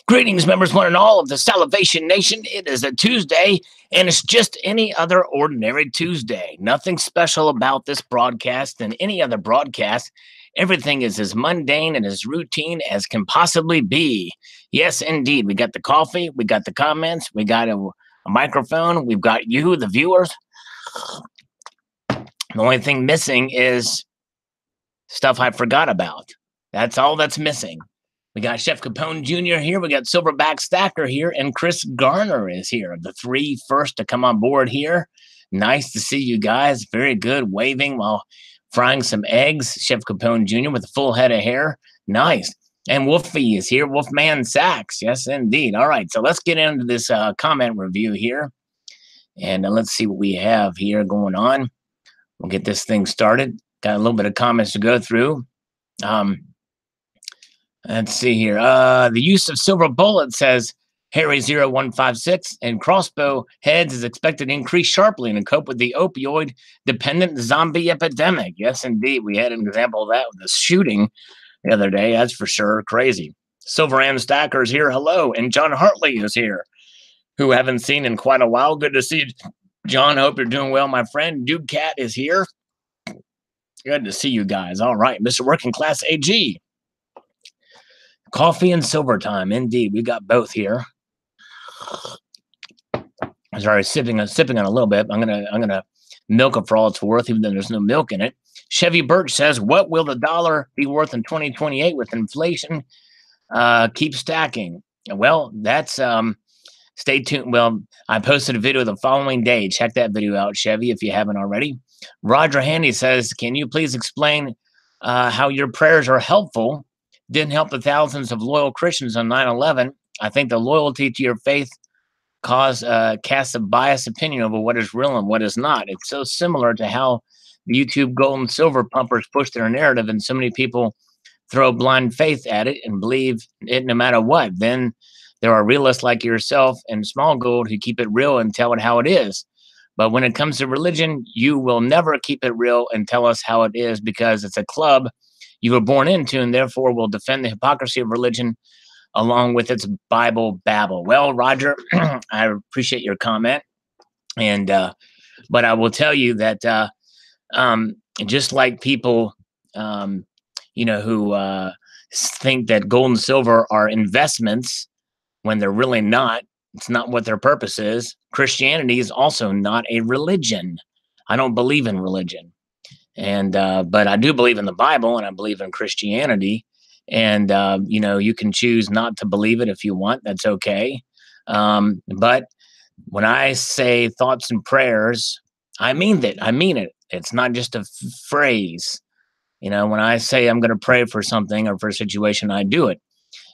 Greetings, members, one and all of the Salivation Nation. It is a Tuesday, and it's just any other ordinary Tuesday. Nothing special about this broadcast than any other broadcast. Everything is as mundane and as routine as can possibly be. Yes, indeed. We got the coffee, we got the comments, we got a microphone, we've got you, the viewers. The only thing missing is stuff I forgot about. That's all that's missing. We got Chef Capone Jr. here. We got Silverback Stacker here. And Chris Garner is here. The three first to come on board here. Nice to see you guys. Very good. Waving while frying some eggs. Chef Capone Jr. with a full head of hair. Nice. And Wolfie is here. Wolfman Sachs. Yes, indeed. All right. So let's get into this comment review here. And let's see what we have here going on. We'll get this thing started. Got a little bit of comments to go through. Let's see here. The use of silver bullet, says Harry0156, and crossbow heads is expected to increase sharply and to cope with the opioid-dependent zombie epidemic. Yes, indeed. We had an example of that with the shooting the other day. That's for sure. Crazy. Silver Am Stacker is here. Hello. And John Hartley is here, who I haven't seen in quite a while. Good to see you, John. Hope you're doing well, my friend. Dude Cat is here. Good to see you guys. All right. Mr. Working Class AG. Coffee and silver time, indeed. We got both here. Sorry, sipping on a little bit. I'm gonna milk it for all it's worth, even though there's no milk in it. Chevy Birch says, "What will the dollar be worth in 2028 with inflation? Keep stacking." Well, that's stay tuned. Well, I posted a video the following day. Check that video out, Chevy, if you haven't already. Roger Handy says, "Can you please explain how your prayers are helpful? Didn't help the thousands of loyal Christians on 9/11. I think the loyalty to your faith casts a biased opinion over what is real and what is not. It's so similar to how the YouTube gold and silver pumpers push their narrative, and so many people throw blind faith at it and believe it no matter what. Then there are realists like yourself and Small Gold who keep it real and tell it how it is. But when it comes to religion, you will never keep it real and tell us how it is, because it's a club you were born into, and therefore will defend the hypocrisy of religion along with its Bible babble." Well, Roger, I appreciate your comment. And, but I will tell you that just like people, who think that gold and silver are investments when they're really not, it's not what their purpose is. Christianity is also not a religion. I don't believe in religion. And but I do believe in the Bible, and I believe in Christianity. And you can choose not to believe it if you want. That's okay. But when I say thoughts and prayers, I mean that. I mean it. It's not just a phrase. When I say I'm going to pray for something or for a situation, I do it.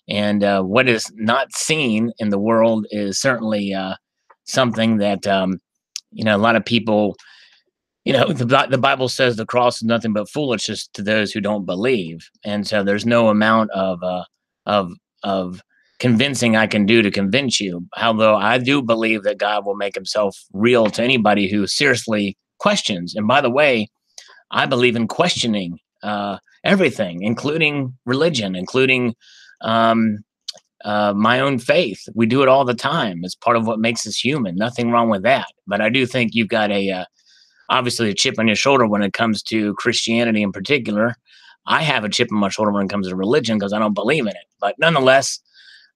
And what is not seen in the world is certainly something that a lot of people. The Bible says the cross is nothing but foolishness to those who don't believe, and so there's no amount of convincing I can do to convince you. Although I do believe that God will make Himself real to anybody who seriously questions. And by the way, I believe in questioning everything, including religion, including my own faith. We do it all the time. It's part of what makes us human. Nothing wrong with that. But I do think you've got obviously a chip on your shoulder when it comes to Christianity in particular. I have a chip on my shoulder when it comes to religion because I don't believe in it. But nonetheless,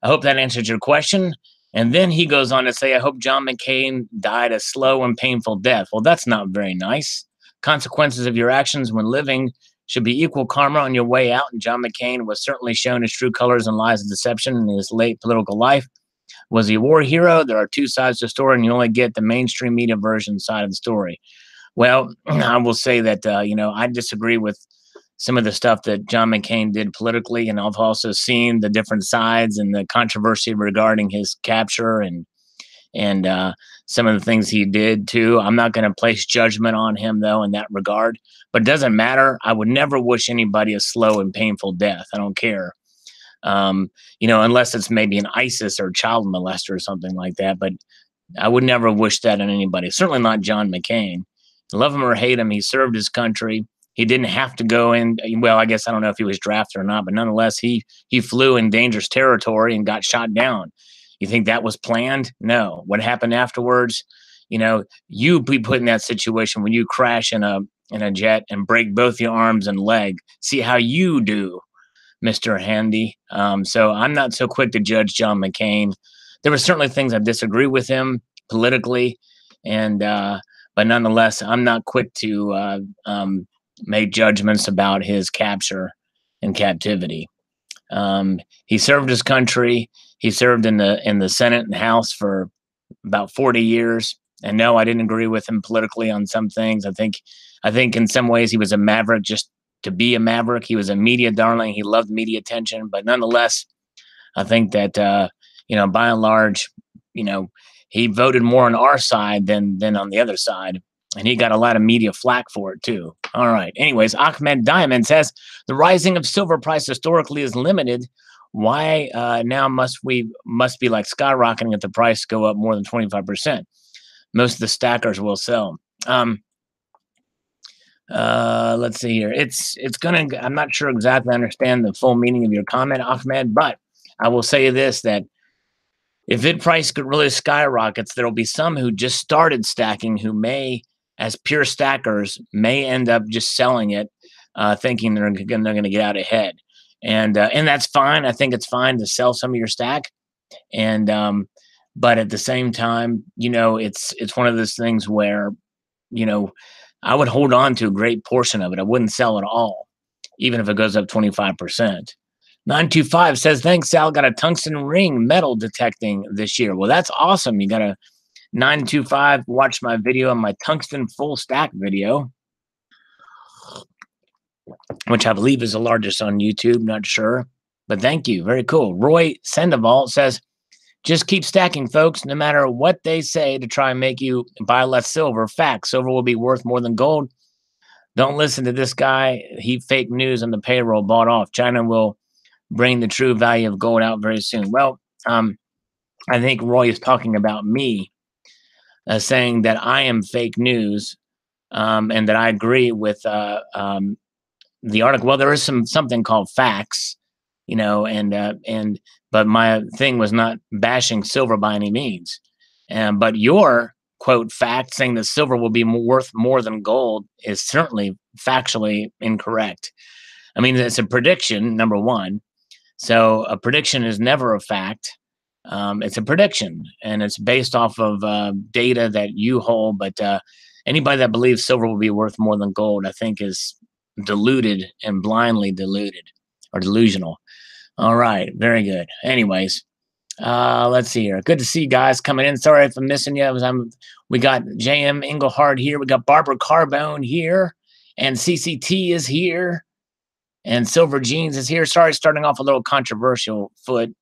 I hope that answers your question. And then he goes on to say, "I hope John McCain died a slow and painful death." Well, that's not very nice. Consequences of your actions when living should be equal karma on your way out. And John McCain was certainly shown his true colors and lies and deception in his late political life. Was he a war hero? There are two sides to the story, and you only get the mainstream media version side of the story. Well, I will say that, I disagree with some of the stuff that John McCain did politically, and I've also seen the different sides and the controversy regarding his capture and some of the things he did too. I'm not going to place judgment on him, though, in that regard, but it doesn't matter. I would never wish anybody a slow and painful death. I don't care, unless it's maybe an ISIS or child molester or something like that, but I would never wish that on anybody, certainly not John McCain. Love him or hate him, he served his country. He didn't have to go in. Well, I guess I don't know if he was drafted or not, but nonetheless, he flew in dangerous territory and got shot down. You think that was planned? No. What happened afterwards? You know, you be put in that situation when you crash in a jet and break both your arms and leg. See how you do, Mr. Handy. So I'm not so quick to judge John McCain. There were certainly things I disagree with him politically, and but nonetheless, I'm not quick to make judgments about his capture and captivity. He served his country. He served in the Senate and House for about 40 years. And no, I didn't agree with him politically on some things. I think in some ways he was a maverick just to be a maverick. He was a media darling. He loved media attention, but nonetheless, I think that by and large, he voted more on our side than on the other side, and he got a lot of media flack for it too. All right. Anyways, Ahmed Diamond says the rising of silver price historically is limited. Why now must be like skyrocketing if the price go up more than 25%? Most of the stackers will sell. Let's see here. I'm not sure exactly understand the full meaning of your comment, Ahmed, but I will say this, that if it price could really skyrockets, there'll be some who just started stacking who may, as pure stackers, may end up just selling it, thinking they're going to get out ahead. And that's fine. I think it's fine to sell some of your stack. And but at the same time, it's one of those things where, I would hold on to a great portion of it. I wouldn't sell it all, even if it goes up 25%. 925 says, thanks, Sal. Got a tungsten ring metal detecting this year. Well, that's awesome. You got a 925. Watch my video on my tungsten full stack video, which I believe is the largest on YouTube. Not sure, but thank you. Very cool. Roy Sandoval says, just keep stacking, folks, no matter what they say to try and make you buy less silver. Fact, silver will be worth more than gold. Don't listen to this guy. He fake news on the payroll bought off. China will bring the true value of gold out very soon. Well, I think Roy is talking about me, saying that I am fake news, and that I agree with the article. Well, there is something called facts, but my thing was not bashing silver by any means. But your quote fact saying that silver will be worth more than gold is certainly factually incorrect. I mean, it's a prediction, number one. So a prediction is never a fact. It's a prediction, and it's based off of data that you hold. But anybody that believes silver will be worth more than gold, I think, is deluded and blindly deluded or delusional. All right, very good. Anyways, let's see here. Good to see you guys coming in. Sorry if I'm missing you. We got JM Engelhard here. We got Barbara Carbone here, and CCT is here. And Silver Jeans is here. Sorry, starting off a little controversial foot,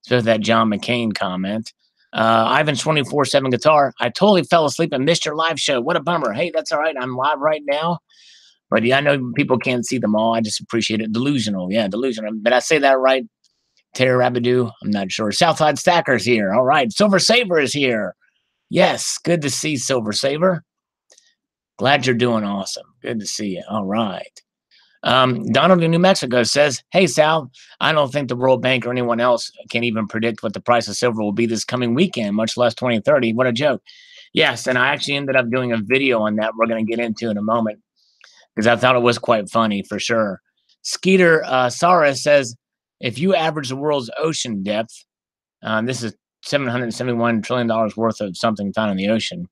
especially that John McCain comment. Ivan's 24/7 guitar. I totally fell asleep and missed your live show. What a bummer. Hey, that's all right. I'm live right now. But yeah, I know people can't see them all. I just appreciate it. Delusional. Yeah, delusional. Did I say that right? Terry Rabidoo? I'm not sure. Southside Stacker's here. All right. Silver Saver is here. Yes, good to see Silver Saver. Glad you're doing awesome. Good to see you. All right. Donald in New Mexico says, hey, Sal, I don't think the World Bank or anyone else can even predict what the price of silver will be this coming weekend, much less 2030. What a joke. Yes, and I actually ended up doing a video on that we're going to get into in a moment, because I thought it was quite funny for sure. Skeeter Sara says, if you average the world's ocean depth, this is $771 trillion worth of something found in the ocean.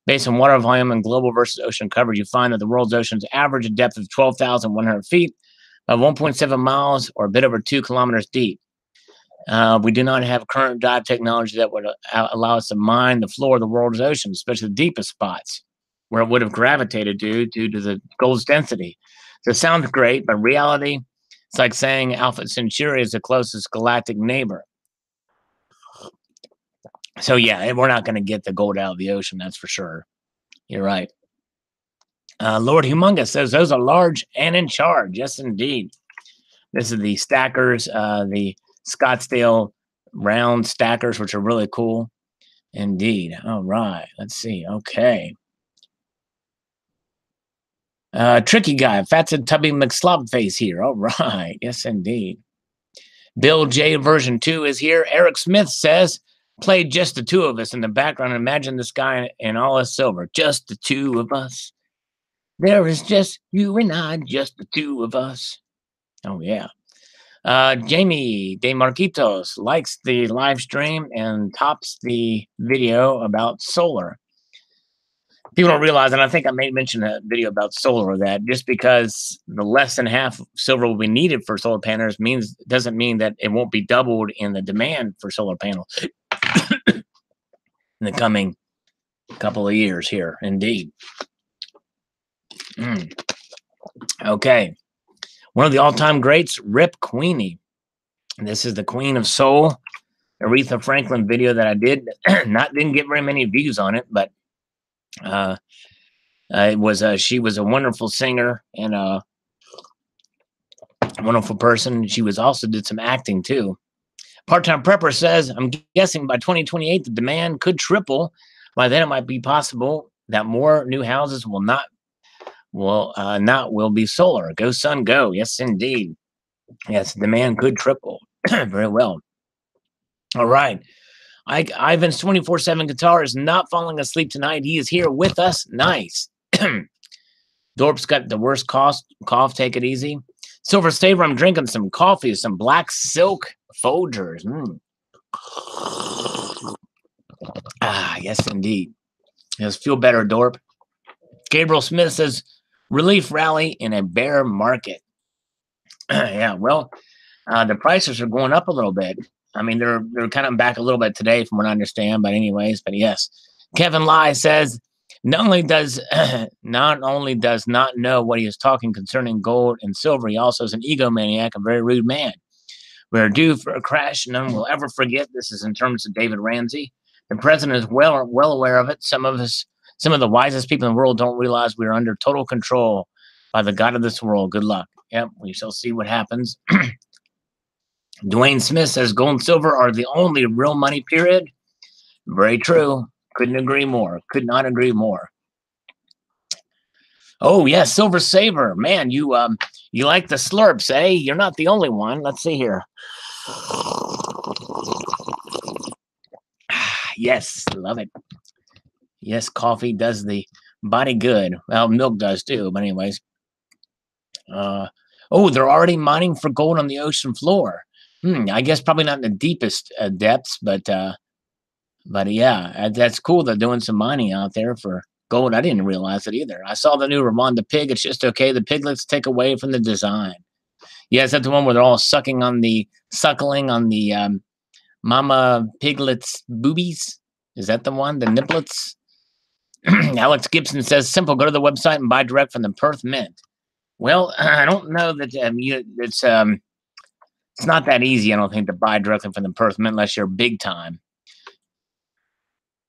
Based on water volume and global versus ocean coverage, you find that the world's oceans average a depth of 12,100 feet, about 1.7 miles, or a bit over 2 kilometers deep. We do not have current dive technology that would allow us to mine the floor of the world's oceans, especially the deepest spots, where it would have gravitated due to the gold's density. So it sounds great, but reality, it's like saying Alpha Centauri is the closest galactic neighbor. So yeah, we're not going to get the gold out of the ocean, that's for sure. You're right. Lord Humongous says, those are large and in charge. Yes, indeed. This is the stackers, the Scottsdale round stackers, which are really cool. Indeed. All right. Let's see. Okay. Tricky guy, Fats and Tubby McSlobface here. All right. Yes, indeed. Bill J version 2 is here. Eric Smith says, played just the two of us in the background. Imagine this guy in all his silver. Just the two of us. There is just you and I, just the two of us. Oh, yeah. Jamie De Marquitos likes the live stream and tops the video about solar. People don't realize, and I think I may mention a video about solar, that just because the less than half silver will be needed for solar panels doesn't mean that it won't be doubled in the demand for solar panels in the coming couple of years here. Indeed. Okay. One of the all-time greats, Rip Queenie. This is the Queen of Soul, Aretha Franklin video that I did. Didn't get very many views on it, but she was a wonderful singer and a wonderful person. She was also did some acting too. Part-time Prepper says, I'm guessing by 2028 the demand could triple. By then it might be possible that more new houses will be solar. Go sun go. Yes, indeed. Yes, demand could triple. Very well. All right. Ivan's 24/7 guitar is not falling asleep tonight. He is here with us. Nice. Dorp's got the worst cough. Take it easy. Silver Saver, I'm drinking some coffee, some black silk Folgers. Ah, yes, indeed. Yes, feel better, Dorp. Gabriel Smith says, relief rally in a bear market. Yeah, well, the prices are going up a little bit. I mean, they're kind of back a little bit today from what I understand, but yes. Kevin Lai says, not only does not know what he is talking concerning gold and silver, he also is an egomaniac, a very rude man. We are due for a crash. None will ever forget. This is in terms of David Ramsey. The president is well aware of it. Some of the wisest people in the world don't realize we are under total control by the God of this world. Good luck. Yep, we shall see what happens. Dwayne Smith says gold and silver are the only real money, period. Very true. Couldn't agree more. Could not agree more. Oh, yes, Silver Saver. Man, you like the slurps, eh? You're not the only one. Let's see here. Yes, love it. Yes, coffee does the body good. Well, milk does too, but anyways. They're already mining for gold on the ocean floor. I guess probably not in the deepest depths, but yeah, that's cool. They're doing some mining out there for gold. I didn't realize it either. I saw the new Ramon the Pig. It's just okay. The piglets take away from the design. Yeah, is that the one where they're all suckling on the mama piglet's boobies? Is that the one? The nipplets? Alex Gibson says, simple, go to the website and buy direct from the Perth Mint. Well, I don't know that it's not that easy, I don't think, to buy directly from the Perth Mint unless you're big time.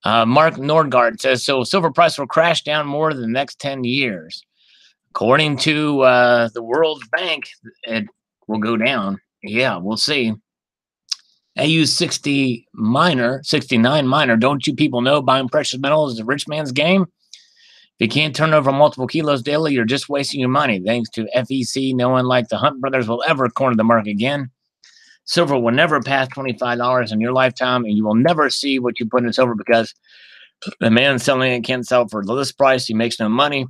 Mark Nordgaard says, so silver price will crash down more than the next 10 years. According to the World Bank, it will go down. Yeah, we'll see. AU69 miner, don't you people know buying precious metals is a rich man's game? If you can't turn over multiple kilos daily, you're just wasting your money. Thanks to FEC, no one like the Hunt brothers will ever corner the market again. Silver will never pass $25 in your lifetime, and you will never see what you put in silver because the man selling it can't sell it for the list price. He makes no money.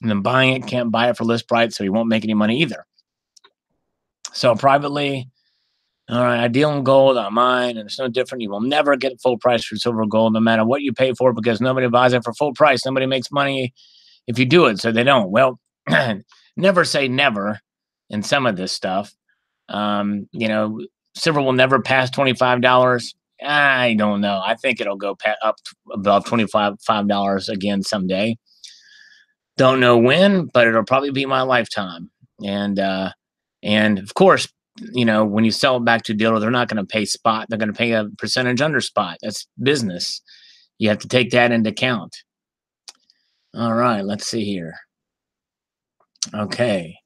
And then buying it can't buy it for list price, so he won't make any money either. So privately, all right, I deal in gold on mine, and it's no different. You will never get full price for silver or gold, no matter what you pay for, because nobody buys it for full price. Nobody makes money if you do it, so they don't. Well, never say never in some of this stuff. Silver will never pass $25. I don't know. I think it'll go up above $25 again someday. Don't know when, but it'll probably be my lifetime. And of course, when you sell it back to a dealer, they're not going to pay spot. They're going to pay a percentage under spot. That's business. You have to take that into account. All right, let's see here. Okay.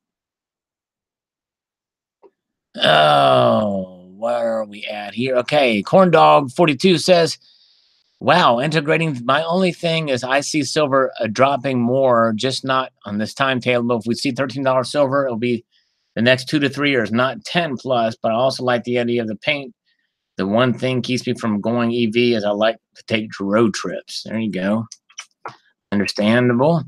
Oh, where are we at here? Okay, Corn Dog 42 says, Wow, integrating. My only thing is I see silver dropping more, just not on this timetable. If we see $13 silver, it'll be the next 2 to 3 years, not 10 plus. But I also like the idea of the paint. The one thing keeps me from going EV is I like to take road trips. There you go. Understandable.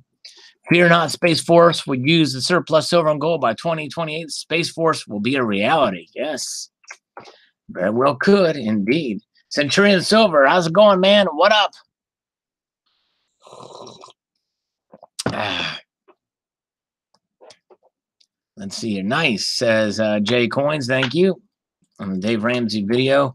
Fear not, Space Force will use the surplus silver and gold by 2028. Space Force will be a reality. Yes, very well could indeed. Centurion Silver, how's it going, man? What up? Let's see here. Nice, says Jay Coins. Thank you. On the Dave Ramsey video.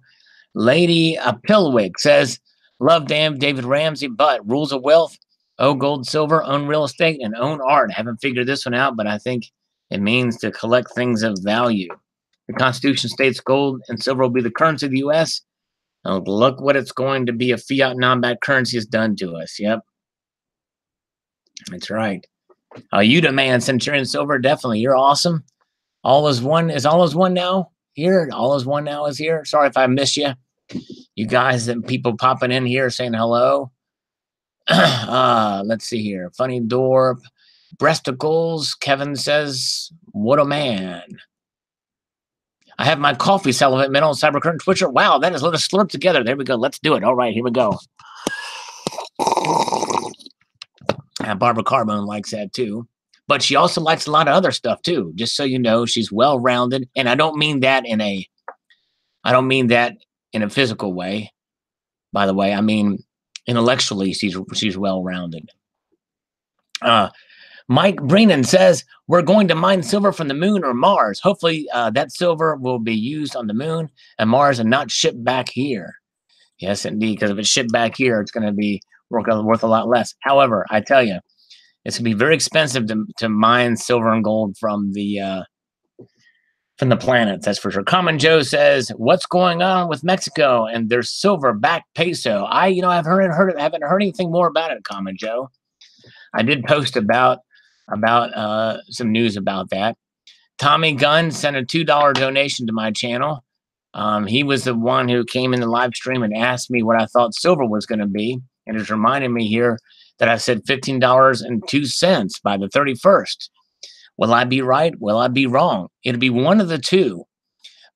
Lady Pillwick says, love damn David Ramsey, but rules of wealth, own gold, silver, own real estate, and own art. Haven't figured this one out, but I think it means to collect things of value. The Constitution states gold and silver will be the currency of the U.S. Oh, look what it's going to be. A fiat non-backed currency has done to us. Yep. That's right. You demand Centurion Silver. Definitely. You're awesome. All is one. Is all is one now here? All is one now is here. Sorry if I missed you. You guys and people popping in here saying hello. Let's see here. Funny Door. Breasticles. Kevin says, what a man. I have my coffee, Salivate Metal, Cybercurrent Twitcher. Wow, that is, let us slurp together. There we go. Let's do it. All right, here we go. Barbara Carbone likes that too. But she also likes a lot of other stuff too. Just so you know, she's well-rounded. And I don't mean that in a physical way. By the way, I mean intellectually, she's well-rounded. Mike Brennan says, we're going to mine silver from the moon or Mars. Hopefully that silver will be used on the moon and Mars and not shipped back here. Yes, indeed, because if it's shipped back here, it's going to be worth a lot less. However, I tell you, it's going to be very expensive to mine silver and gold from the planets, that's for sure. Common Joe says, what's going on with Mexico and their silver-backed peso? I haven't heard anything more about it, Common Joe. I did post about some news about that. Tommy Gunn sent a $2 donation to my channel. He was the one who came in the live stream and asked me what I thought silver was going to be. And it's reminding me here that I said $15.02 by the 31st. Will I be right? Will I be wrong? It'll be one of the two.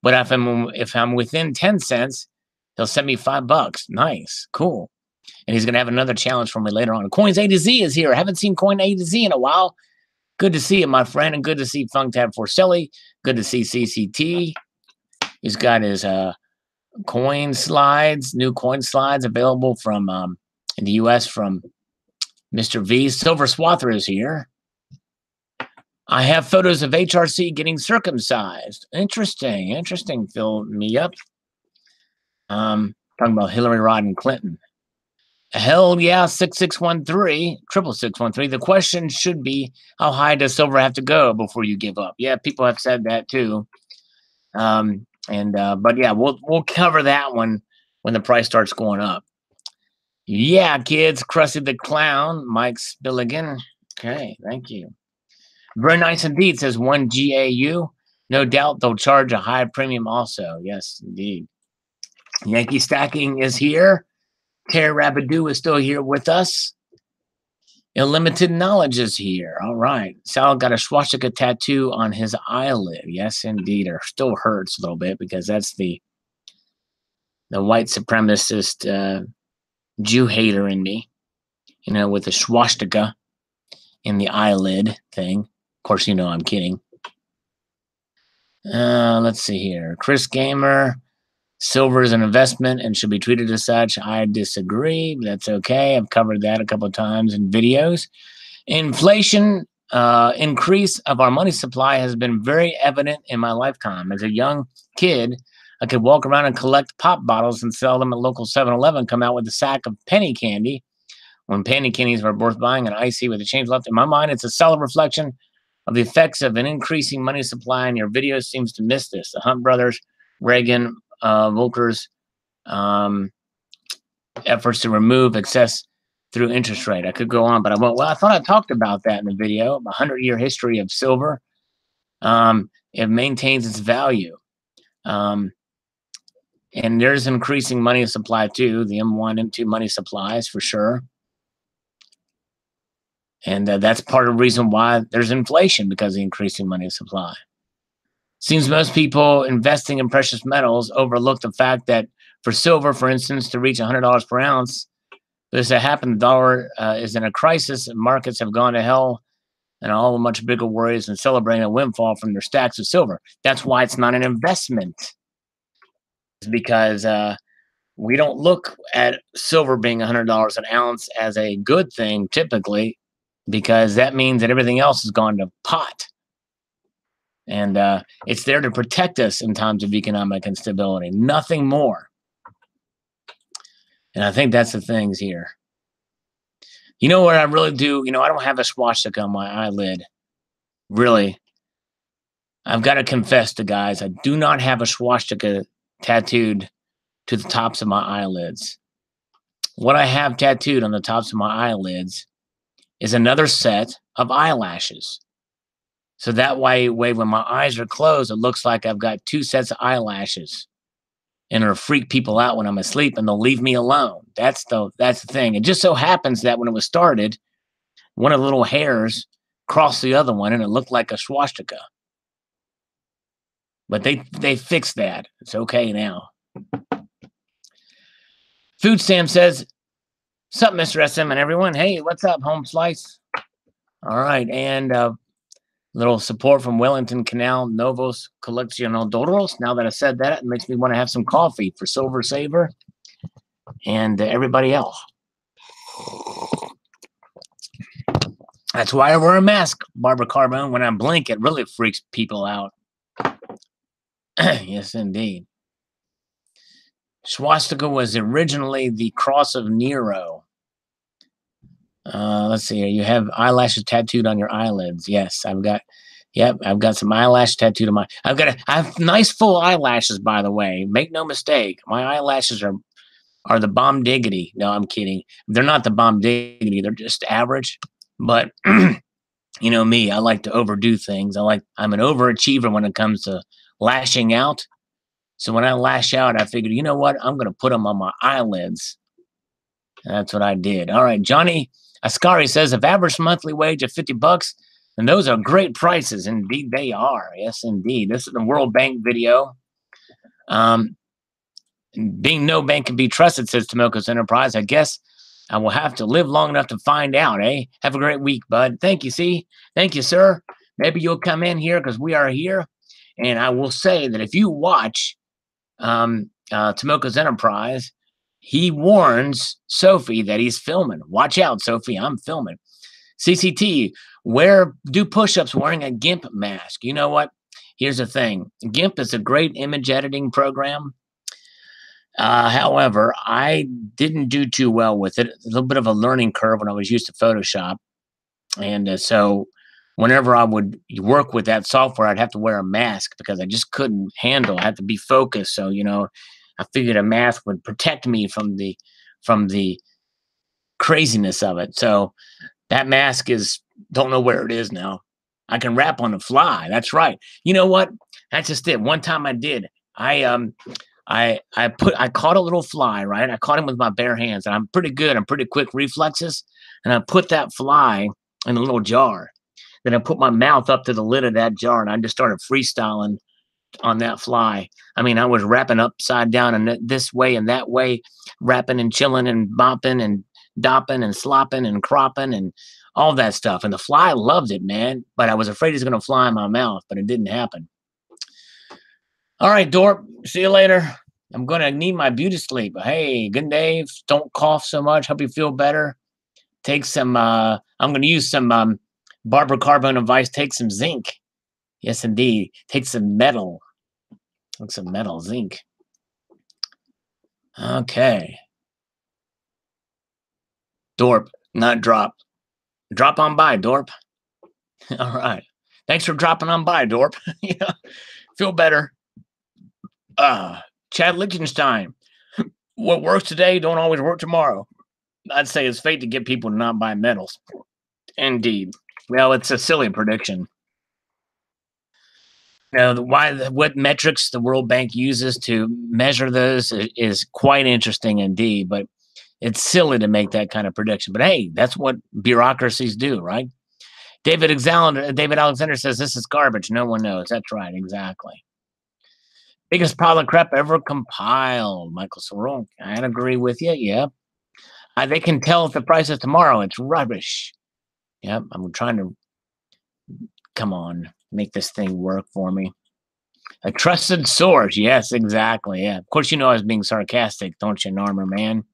But if I'm within 10 cents, he'll send me $5. Nice. Cool. And he's going to have another challenge for me later on. Coins A to Z is here. I haven't seen Coin A to Z in a while. Good to see you, my friend, and good to see Funktab Forcelli. Good to see CCT. He's got his coin slides, new coin slides available from in the U.S. from Mr. V. Silver Swather is here. I have photos of HRC getting circumcised. Interesting. Fill me up. Talking about Hillary Rodham Clinton. Hell yeah, 6613. The question should be, how high does silver have to go before you give up? Yeah, people have said that too. But yeah, we'll cover that one when the price starts going up. Yeah, kids, Krusty the Clown, Mike Spilligan. Okay, thank you. Very nice indeed, says 1GAU. No doubt they'll charge a high premium also. Yes, indeed. Yankee Stacking is here. Terry Rabidoo is still here with us. Unlimited Knowledge is here. All right. Sal got a swastika tattoo on his eyelid. Yes, indeed. It still hurts a little bit because that's the white supremacist Jew hater in me, with the swastika in the eyelid thing. Of course, I'm kidding. Let's see here. Chris Gamer. Silver is an investment and should be treated as such. I disagree. That's okay. I've covered that a couple of times in videos. Inflation increase of our money supply has been very evident in my lifetime. As a young kid, I could walk around and collect pop bottles and sell them at local 7-Eleven, come out with a sack of penny candy when penny candies were worth buying and icy with a change left. In my mind, it's a solid reflection of the effects of an increasing money supply, and your video seems to miss this. The Hunt brothers, Reagan, Volcker's efforts to remove excess through interest rate. I could go on, but I won't. Well, I thought I talked about that in the video, a 100-year history of silver. It maintains its value. And there's increasing money supply too, the M1, M2 money supplies for sure. And that's part of the reason why there's inflation, because of the increasing money supply. Seems most people investing in precious metals overlook the fact that for silver, for instance, to reach $100 per ounce, this happened. The dollar is in a crisis, and markets have gone to hell, and all the much bigger worries and celebrating a windfall from their stacks of silver. That's why it's not an investment. It's because we don't look at silver being $100 an ounce as a good thing typically, because that means that everything else has gone to pot. And it's there to protect us in times of economic instability, nothing more. And I think that's the things here. You know what I really do? You know, I don't have a swastika on my eyelid. Really. I've got to confess to guys, I do not have a swastika tattooed to the tops of my eyelids. What I have tattooed on the tops of my eyelids is another set of eyelashes. So that way when my eyes are closed, it looks like I've got two sets of eyelashes. And it'll freak people out when I'm asleep, and they'll leave me alone. That's the thing. It just so happens that when it was started, one of the little hairs crossed the other one, and it looked like a swastika. But they fixed that. It's okay now. Food Stamp says, "Sup, Mr. SM and everyone. Hey, what's up, Home Slice? All right, and little support from Wellington Canal Novos Coleccionadores. Now that I said that, it makes me want to have some coffee for Silver Saver and everybody else. That's why I wear a mask, Barbara Carbone. When I blink, it really freaks people out." Yes, indeed. Swastika was originally the cross of Nero. Let's see here. You have eyelashes tattooed on your eyelids. Yes, I've got some eyelash tattooed on my. I have nice full eyelashes, by the way. Make no mistake, my eyelashes are the bomb diggity. No, I'm kidding. They're not the bomb diggity. They're just average. But you know me, I like to overdo things. I'm an overachiever when it comes to lashing out. So when I lash out, I figured, you know what? I'm going to put them on my eyelids. And that's what I did. All right, Johnny Ascari says, if average monthly wage of $50, then those are great prices. Indeed, they are. Yes, indeed. This is the World Bank video. Being no bank can be trusted, says Tomokos Enterprise. I guess I will have to live long enough to find out, eh? Have a great week, bud. Thank you, see? Thank you, sir. Maybe you'll come in here because we are here. And I will say that if you watch Tomokos Enterprise, he warns Sophie that he's filming. Watch out, Sophie, I'm filming. CCT, do push-ups wearing a GIMP mask. You know what? Here's the thing. GIMP is a great image editing program. However, I didn't do too well with it. A little bit of a learning curve when I was used to Photoshop. And so whenever I would work with that software, I'd have to wear a mask because I just couldn't handle. I had to be focused. So, you know, I figured a mask would protect me from the craziness of it. So that mask don't know where it is now. I can rap on the fly. That's right. You know what? That's just it. One time I did. I caught a little fly, right? I caught him with my bare hands, and I'm pretty good. I'm pretty quick reflexes. And I put that fly in a little jar. Then I put my mouth up to the lid of that jar, and I just started freestyling on that fly. I mean, I was rapping upside down and this way and that way, rapping and chilling and bopping and dopping and slopping and cropping and all that stuff. And the fly loved it, man. But I was afraid he's going to fly in my mouth, but it didn't happen. All right, Dorp. See you later. I'm going to need my beauty sleep. Hey, good day. Don't cough so much. Hope you feel better. Take some, I'm going to use some Barbara Carbone advice. Take some zinc. Yes, indeed. Take some metal. Take some metal, zinc. Okay. Dorp, not drop. Drop on by, Dorp. All right. Thanks for dropping on by, Dorp. Yeah. Feel better. Chad Lichtenstein. What works today don't always work tomorrow. I'd say it's fate to get people to not buy metals. Indeed. Well, it's a silly prediction. What metrics the World Bank uses to measure those is quite interesting indeed, but it's silly to make that kind of prediction. But hey, that's what bureaucracies do, right? David Alexander says this is garbage. No one knows. That's right, exactly. Biggest pile of crap ever compiled. Michael Sorrell, I'd agree with you. Yeah. They can tell if the price is tomorrow. It's rubbish. Yep. I'm trying to, come on, make this thing work for me. A trusted source. Yes, exactly. Yeah. Of course, you know I was being sarcastic, don't you, Narmer man?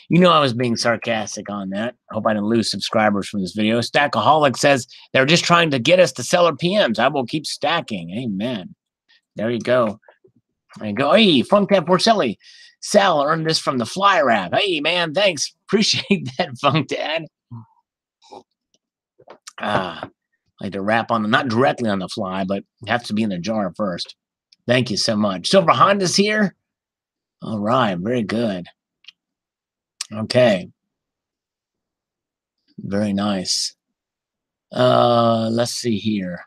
You know I was being sarcastic on that. Hope I didn't lose subscribers from this video. Stackaholic says they're just trying to get us to sell our PMs. I will keep stacking. Amen. There you go. There you go. Hey, Funk Dad Porcelli. Sal earned this from the Fly Wrap. Hey, man, thanks. Appreciate that, Funk Dad. Like to wrap on, not directly on the fly, but it has to be in the jar first. Thank you so much. Silver Honda's here. All right, very good. Okay. Very nice. Let's see here.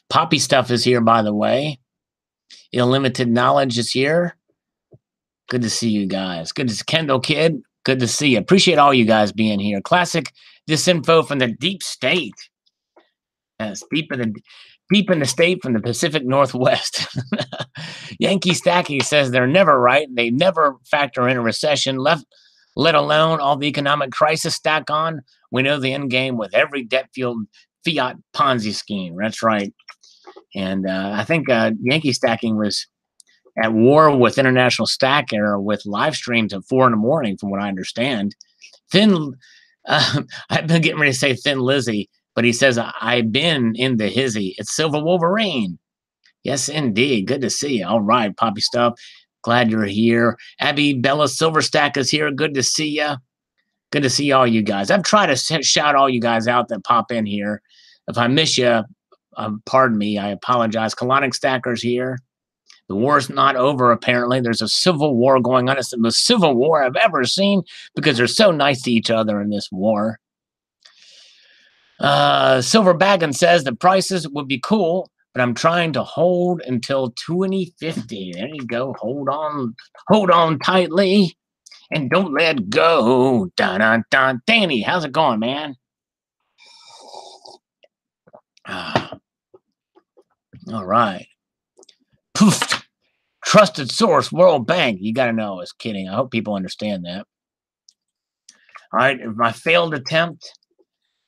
Poppy Stuff is here, by the way. Illimited Knowledge is here. Good to see you guys. Good to see Kendall Kid. Good to see you. Appreciate all you guys being here. Classic disinfo from the deep state. Yes, deep in the state from the Pacific Northwest. Yankee Stacky says they're never right. They never factor in a recession, let alone all the economic crisis stack on. We know the end game with every debt-fueled fiat Ponzi scheme. That's right. And I think Yankee Stacking was at war with International Stack Era with live streams at 4 a.m, from what I understand. I've been getting ready to say Thin Lizzy, but he says, I've been in the hizzy. It's Silver Wolverine. Yes, indeed. Good to see you. All right, Poppy Stuff. Glad you're here. Abby Bella Silverstack is here. Good to see you. Good to see all you guys. I've tried to shout all you guys out that pop in here. If I miss you, pardon me. I apologize. Colonic Stacker's here. The war's not over, apparently. There's a civil war going on. It's the most civil war I've ever seen because they're so nice to each other in this war. Silver Baggin says the prices would be cool, but I'm trying to hold until 2050. There you go. Hold on tightly, and don't let go. Dun dun dun. Danny, how's it going, man? All right. Poof. Trusted source, World Bank. You got to know I was kidding. I hope people understand that. All right. My failed attempt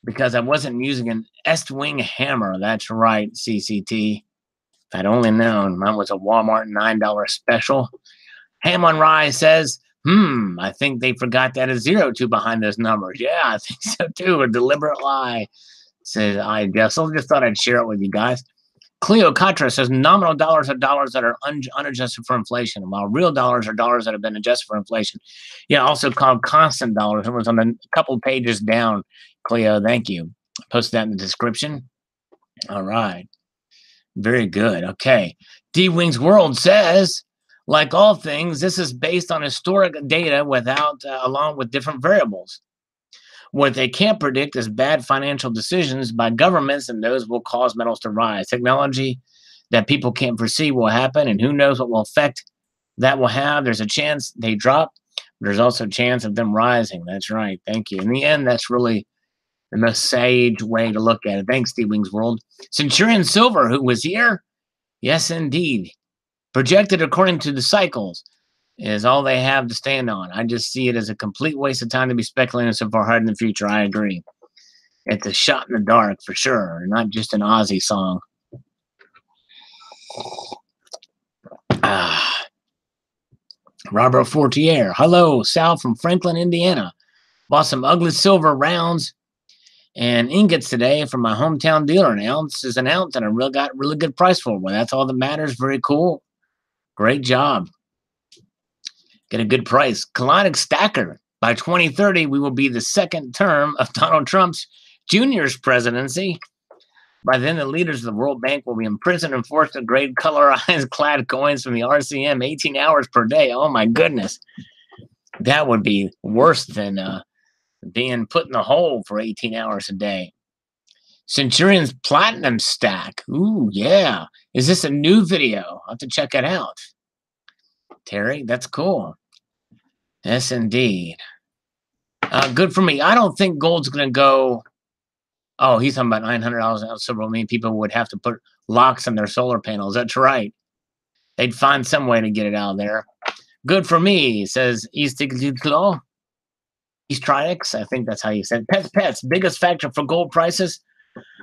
because I wasn't using an S-Wing hammer. That's right, CCT. If I'd only known, mine was a Walmart $9 special. Ham on Rye says, I think they forgot to add a 02 behind those numbers. Yeah, I think so too. A deliberate lie. Says I just thought I'd share it with you guys. Cleocatra says nominal dollars are dollars that are unadjusted for inflation, while real dollars are dollars that have been adjusted for inflation. Yeah, also called constant dollars. It was on a couple pages down. Cleo, thank you. I posted that in the description. All right. Very good. Okay. D-Wings World says, like all things, this is based on historic data along with different variables. What they can't predict is bad financial decisions by governments, and those will cause metals to rise. Technology that people can't foresee will happen, and who knows what will effect that will have. There's a chance they drop, but there's also a chance of them rising. That's right. Thank you. In the end, that's really the most sage way to look at it. Thanks, Steve Wings World. Centurion Silver, who was here? Yes, indeed. Projected according to the cycles is all they have to stand on. I just see it as a complete waste of time to be speculating so far ahead in the future. I agree. It's a shot in the dark for sure, not just an Aussie song. Robert Fortier. Hello, Sal from Franklin, Indiana. Bought some ugly silver rounds and ingots today from my hometown dealer. An ounce is an ounce, and I got really good price for it. Well, that's all that matters. Very cool. Great job. Get a good price. Colonic Stacker. By 2030, we will be the second term of Donald Trump's Jr.'s presidency. By then, the leaders of the World Bank will be imprisoned and forced to grade colorized clad coins from the RCM 18 hours per day. Oh, my goodness. That would be worse than being put in the hole for 18 hours a day. Centurion's Platinum Stack. Ooh, yeah. Is this a new video? I'll have to check it out. Terry, that's cool. Yes, indeed. Good for me. I don't think gold's going to go. Oh, he's talking about $900 an ounce silver. I mean, people would have to put locks on their solar panels. That's right. They'd find some way to get it out there. Good for me, says East Trix. I think that's how you said it. Pets. Biggest factor for gold prices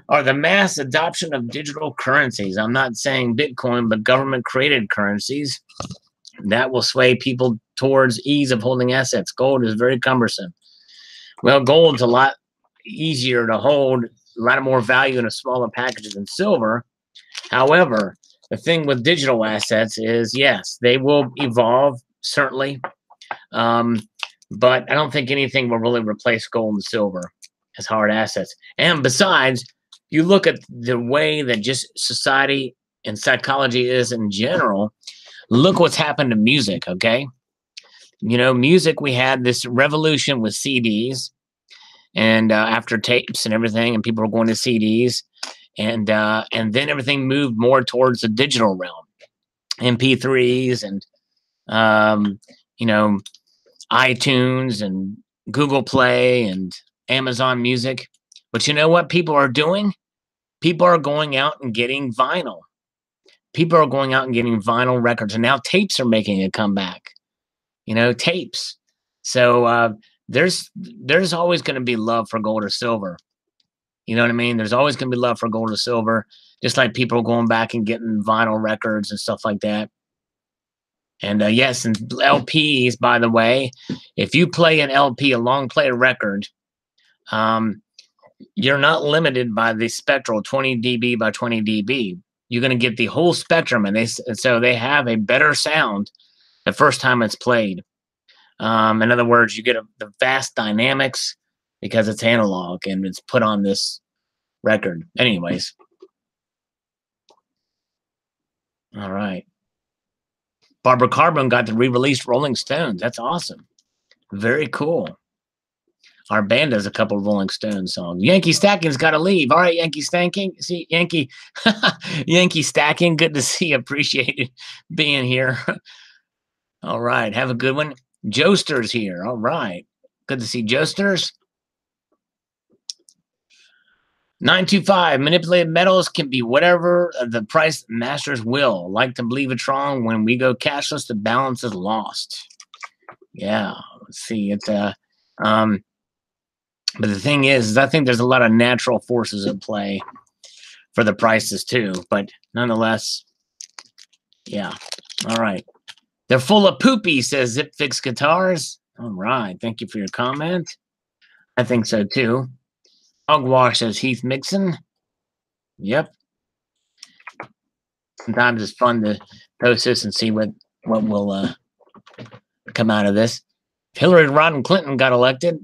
are the mass adoption of digital currencies. I'm not saying Bitcoin, but government-created currencies. That will sway people towards ease of holding assets. Gold is very cumbersome. Well, gold's a lot easier to hold, a lot more value in a smaller package than silver. However, the thing with digital assets is, yes, they will evolve, certainly. But I don't think anything will really replace gold and silver as hard assets. And besides, you look at the way that just society and psychology is in general, look what's happened to music, okay? You know, music, we had this revolution with CDs and after tapes and everything, and people were going to CDs. And then everything moved more towards the digital realm, MP3s and, you know, iTunes and Google Play and Amazon Music. But you know what people are doing? People are going out and getting vinyl. People are going out and getting vinyl records. And now tapes are making a comeback. You know, tapes. So there's always going to be love for gold or silver. You know what I mean? There's always going to be love for gold or silver, just like people are going back and getting vinyl records and stuff like that. And yes, and LPs, by the way, if you play an LP, a long play record, you're not limited by the spectral 20 dB by 20 dB. You're going to get the whole spectrum, and so they have a better sound the first time it's played. In other words, you get the vast dynamics because it's analog and it's put on this record. Anyways. All right. Barbara Carbon got the re-released Rolling Stones. That's awesome. Very cool. Our band does a couple of Rolling Stones songs. Yankee Stacking's got to leave. All right, Yankee Stacking. See, Yankee Stacking. Good to see you. Appreciate it being here. All right. Have a good one. Joester's here. All right. Good to see Joesters. 925. Manipulated metals can be whatever the price masters will. Like to believe it's wrong. When we go cashless, the balance is lost. Yeah. Let's see. It's but the thing is I think there's a lot of natural forces at play for the prices too. But nonetheless, yeah. All right. They're full of poopy, says Zip Fix Guitars. All right. Thank you for your comment. I think so too. Hogwash, says Heath Mixon. Yep. Sometimes it's fun to post this and see what will come out of this. If Hillary Rodham Clinton got elected,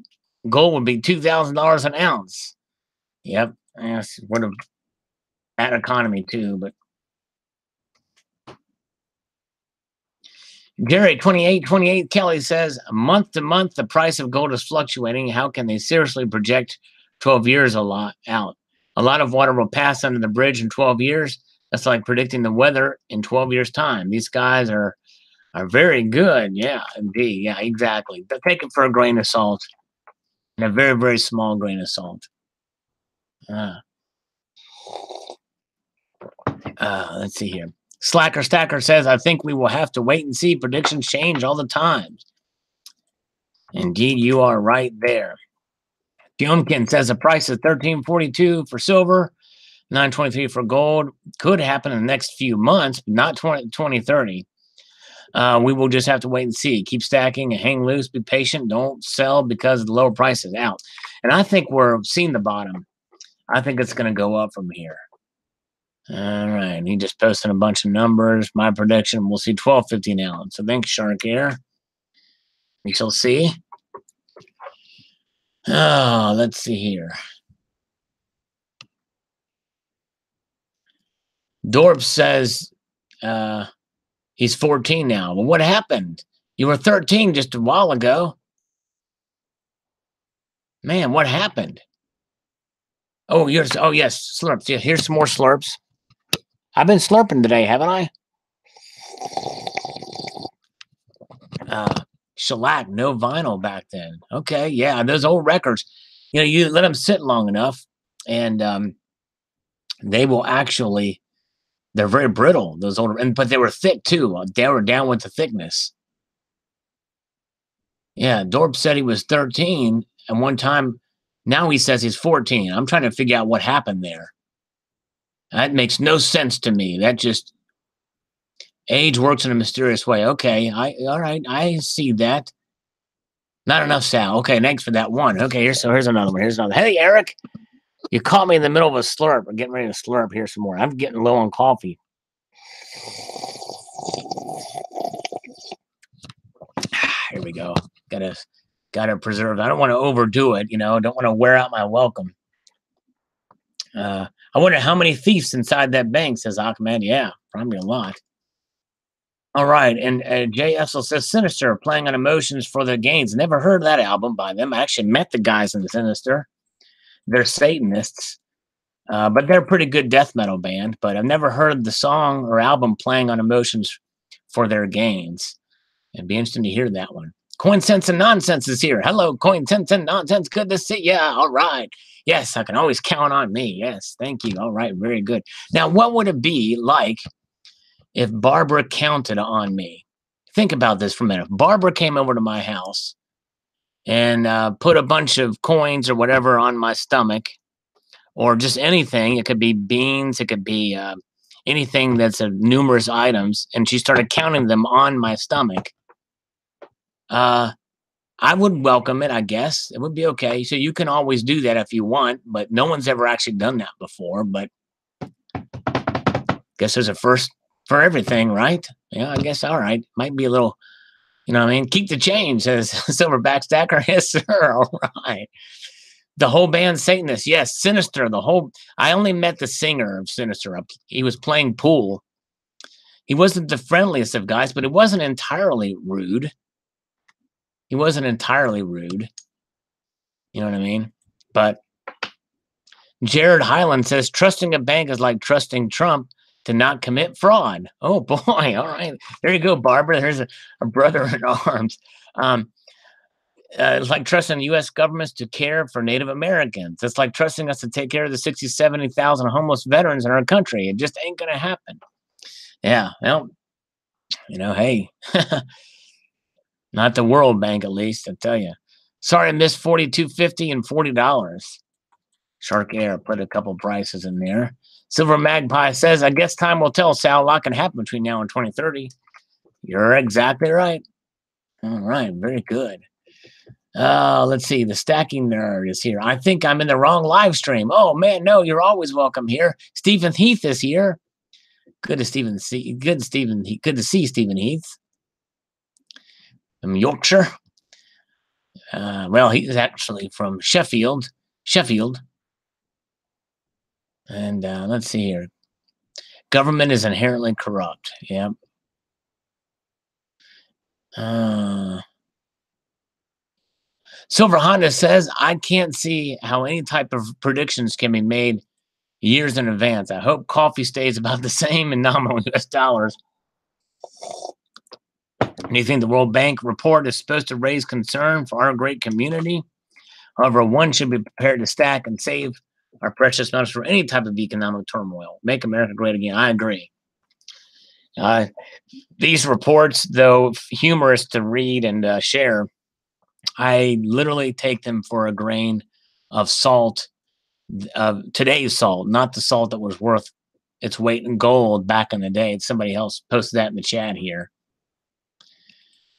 gold would be $2,000 an ounce. Yep. Yes, would have bad economy too, but Jerry 2828 Kelly says, month to month the price of gold is fluctuating. How can they seriously project 12 years out? A lot of water will pass under the bridge in 12 years. That's like predicting the weather in 12 years' time. These guys are very good. Yeah, indeed. Yeah, exactly. But take it for a grain of salt. And a very, very small grain of salt. Let's see here. Slacker Stacker says, I think we will have to wait and see. Predictions change all the time. Indeed, you are right there. Fiumkin says the price is $13.42 for silver, $9.23 for gold. Could happen in the next few months, but not 2030. We will just have to wait and see. Keep stacking and hang loose. Be patient. Don't sell because of the lower prices out. And I think we're seeing the bottom. I think it's going to go up from here. All right. He just posted a bunch of numbers. My prediction, we'll see 12.50 an ounce. So thanks, Shark Air. We shall see. Oh, let's see here. Dorp says he's 14 now. Well, what happened? You were 13 just a while ago. Man, what happened? Oh, oh yes, slurps. Yeah, here's some more slurps. I've been slurping today, haven't I? Shellac, no vinyl back then. Okay, yeah, those old records. You know, you let them sit long enough, and they will actually. They're very brittle. Those older, but they were thick too. They were down with the thickness. Yeah, Dorp said he was 13, and one time, now he says he's 14. I'm trying to figure out what happened there. That makes no sense to me. That just age works in a mysterious way. Okay, all right, I see that. Not enough, Sal. Okay, thanks for that one. Okay, here's another one. Here's another. Hey, Eric, you caught me in the middle of a slurp. I'm getting ready to slurp. Here's some more. I'm getting low on coffee. Here we go. Gotta preserve. I don't want to overdo it. You know, don't want to wear out my welcome. I wonder how many thieves inside that bank, says Ahmed. Yeah, probably a lot. All right, and Jay Essel says Sinister playing on emotions for their gains. Never heard that album by them. I actually met the guys in the Sinister. They're Satanists, but they're a pretty good death metal band. But I've never heard the song or album playing on emotions for their gains. It'd be interesting to hear that one. Coin Sense and Nonsense is here. Hello, Coin Sense and Nonsense. Good to see you. All right. Yes, I can always count on me. Yes, thank you. All right, very good. Now, what would it be like if Barbara counted on me? Think about this for a minute. If Barbara came over to my house and put a bunch of coins or whatever on my stomach, or just anything. It could be beans. It could be anything that's numerous items. And she started counting them on my stomach. I would welcome it, I guess. It would be okay. So you can always do that if you want, but no one's ever actually done that before. But guess there's a first for everything, right? Yeah, I guess. All right. Might be a little, you know what I mean? Keep the change, says Silverback Stacker. Yes, sir. All right. The whole band Satanist. Yes, Sinister. I only met the singer of Sinister. He was playing pool. He wasn't the friendliest of guys, but it wasn't entirely rude. He wasn't entirely rude. You know what I mean? But Jared Highland says trusting a bank is like trusting Trump to not commit fraud. Oh boy! All right, there you go, Barbara. There's a brother in arms. It's like trusting the U.S. governments to care for Native Americans. It's like trusting us to take care of the 60, 70,000 homeless veterans in our country. It just ain't going to happen. Yeah, well, you know, hey, not the World Bank, at least, I tell you. Sorry, I missed $42.50 and $40. Shark Air put a couple prices in there. Silver Magpie says, I guess time will tell, Sal. A lot can happen between now and 2030. You're exactly right. All right, very good. Let's see. The Stacking Nerd is here. I think I'm in the wrong live stream. Oh man, no, you're always welcome here. Stephen Heath is here. Good to see Stephen Heath from Yorkshire. Well, he's actually from Sheffield. And let's see here. Government is inherently corrupt. Yep. Silver Honda says, I can't see how any type of predictions can be made years in advance. I hope coffee stays about the same in nominal US dollars. Do you think the World Bank report is supposed to raise concern for our great community? However, one should be prepared to stack and save our precious metals for any type of economic turmoil. Make America great again. I agree. These reports, though humorous to read and share, I literally take them for a grain of salt, today's salt, not the salt that was worth its weight in gold back in the day. Somebody else posted that in the chat here.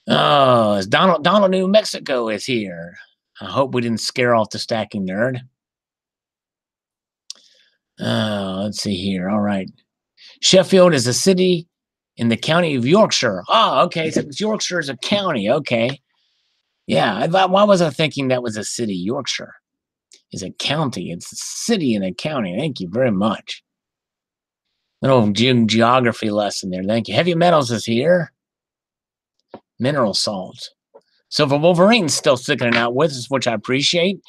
Oh, Donald New Mexico is here. I hope we didn't scare off the Stacking Nerd. Let's see here. All right. Sheffield is a city in the county of Yorkshire. Oh, okay. So Yorkshire is a county. Okay. Yeah. Why was I thinking that was a city? Yorkshire is a county. It's a city and a county. Thank you very much. Little geography lesson there. Thank you. Heavy Metals is here. Mineral salt. Silver Wolverine's still sticking it out with us, which I appreciate.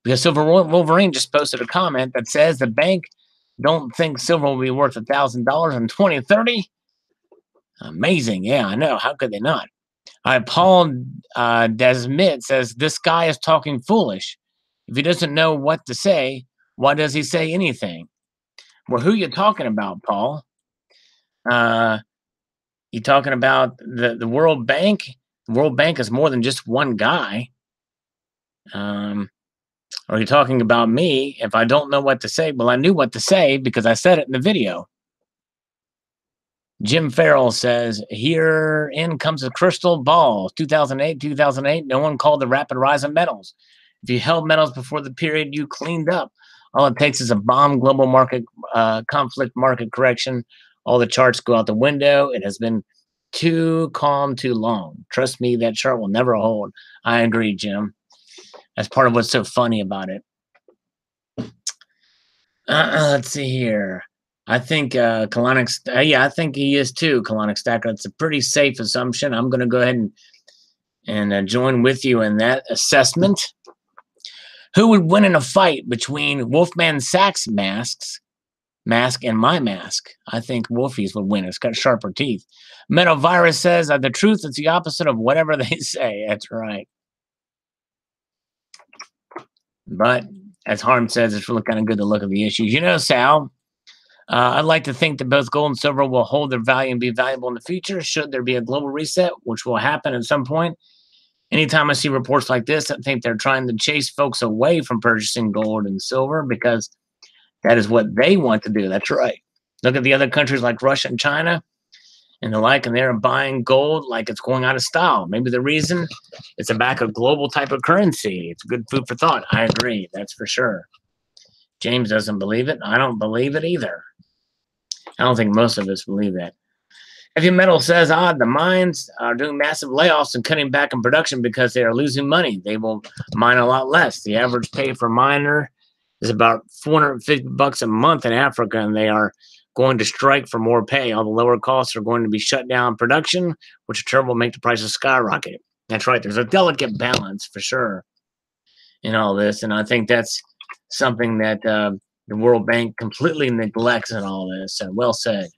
Because Silver Wolverine just posted a comment that says the bank don't think silver will be worth $1,000 in 2030. Amazing. Yeah, I know. How could they not? All right, Paul Desmit says, this guy is talking foolish. If he doesn't know what to say, why does he say anything? Well, who you talking about, Paul? You talking about the World Bank? The World Bank is more than just one guy. Or are you talking about me? If I don't know what to say, well, I knew what to say because I said it in the video. Jim Farrell says, here in comes a crystal ball. 2008, no one called the rapid rise of metals. If you held metals before the period, you cleaned up. All it takes is a bomb global market conflict market correction. All the charts go out the window. It has been too calm, too long. Trust me, that chart will never hold. I agree, Jim. That's part of what's so funny about it. Let's see here. I think Kalanick, yeah, I think he is too, Kalanick Stacker. It's a pretty safe assumption. I'm going to go ahead and join with you in that assessment. Who would win in a fight between Wolfman Sachs mask and my mask? I think Wolfie's would win. It's got sharper teeth. Metal Virus says the truth is the opposite of whatever they say. That's right. But as Harm says, it's really kind of good to look at the issues. You know, Sal, I'd like to think that both gold and silver will hold their value and be valuable in the future should there be a global reset, which will happen at some point. Anytime I see reports like this, I think they're trying to chase folks away from purchasing gold and silver because that is what they want to do. That's right. Look at the other countries like Russia and China and the like, and they're buying gold like it's going out of style. Maybe the reason it's a back of global type of currency. It's good food for thought. I agree. That's for sure. James doesn't believe it. I don't believe it either. I don't think most of us believe that. Heavy Metal says, the mines are doing massive layoffs and cutting back in production because they are losing money. They will mine a lot less. The average pay for miner is about $450 a month in Africa, and they are going to strike for more pay. All the lower costs are going to be shut down production, which in turn will make the prices skyrocket. That's right. There's a delicate balance for sure in all this, and I think that's something that the World Bank completely neglects in all this. So well said.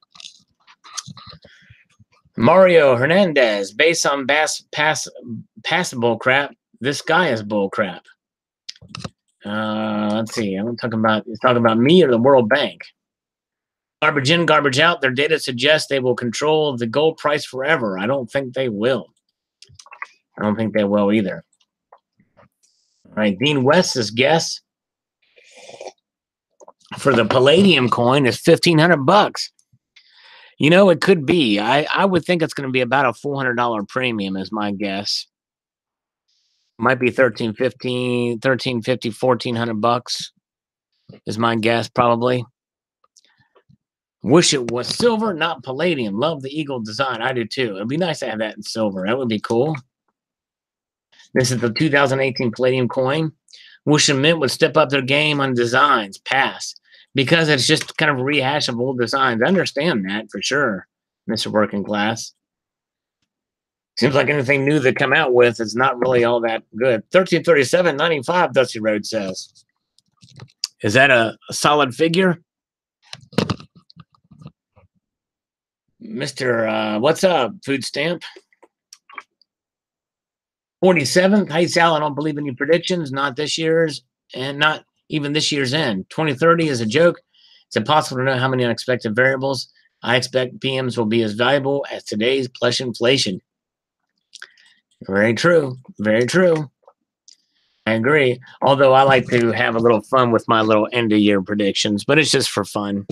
Mario Hernandez, based on pass bull crap, this guy is bull crap. Let's see. I'm talking about me or the World Bank. Garbage in, garbage out. Their data suggests they will control the gold price forever. I don't think they will. I don't think they will either. All right, Dean West's guess for the Palladium coin is $1,500. You know, it could be. I would think it's going to be about a $400 premium is my guess. Might be $1,350, $1,400 is my guess probably. Wish it was silver, not palladium. Love the eagle design. I do too. It'd be nice to have that in silver. That would be cool. This is the 2018 Palladium coin. Wish and Mint would step up their game on designs. Pass. Because it's just kind of a rehash of old designs. I understand that for sure, Mr. Working Class. Seems like anything new they come out with is not really all that good. 1337.95, Dusty Road says. Is that a solid figure? Mr. What's up, Food Stamp? 47th. Hey, Sal, I don't believe any predictions. Not this year's and not even this year's end. 2030 is a joke. It's impossible to know how many unexpected variables. I expect PMs will be as valuable as today's plush inflation. Very true. Very true. I agree. Although I like to have a little fun with my little end-of-year predictions, but it's just for fun.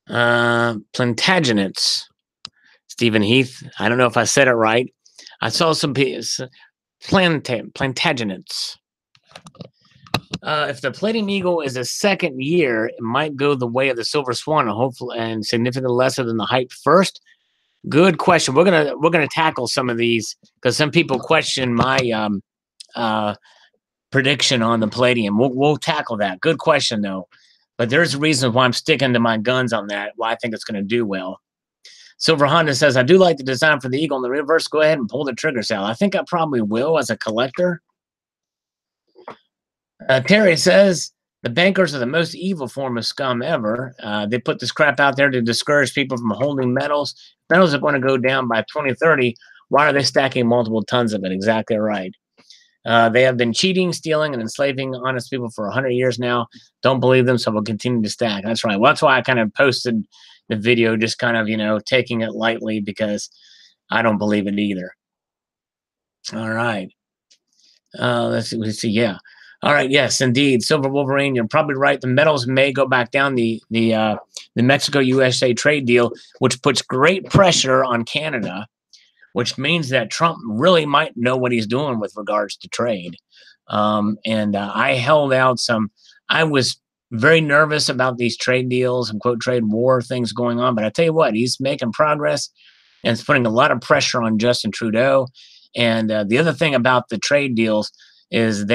Plantagenets. Stephen Heath. I don't know if I said it right. I saw some plantagenets. If the Palladium Eagle is a second year, it might go the way of the Silver Swan, and hopefully, and significantly lesser than the hype first. Good question. We're gonna tackle some of these because some people question my prediction on the Palladium. We'll tackle that. Good question though, but there's reasons why I'm sticking to my guns on that. Why I think it's going to do well. Silver Honda says, I do like the design for the Eagle in the reverse. Go ahead and pull the trigger, Sal. I think I probably will as a collector. Terry says the bankers are the most evil form of scum ever. They put this crap out there to discourage people from holding metals. Metals are going to go down by 2030. Why are they stacking multiple tons of it? Exactly right. They have been cheating, stealing, and enslaving honest people for 100 years now. Don't believe them, so we'll continue to stack. That's right. Well, that's why I kind of posted the video, just kind of, taking it lightly, because I don't believe it either. All right. Let's see. Yeah. All right. Yes, indeed. Silver Wolverine, you're probably right. The metals may go back down. The Mexico-USA trade deal, which puts great pressure on Canada, which means that Trump really might know what he's doing with regards to trade. I held out some. I was very nervous about these trade deals and quote trade war things going on, but I tell you what, he's making progress, and it's putting a lot of pressure on Justin Trudeau. And the other thing about the trade deals is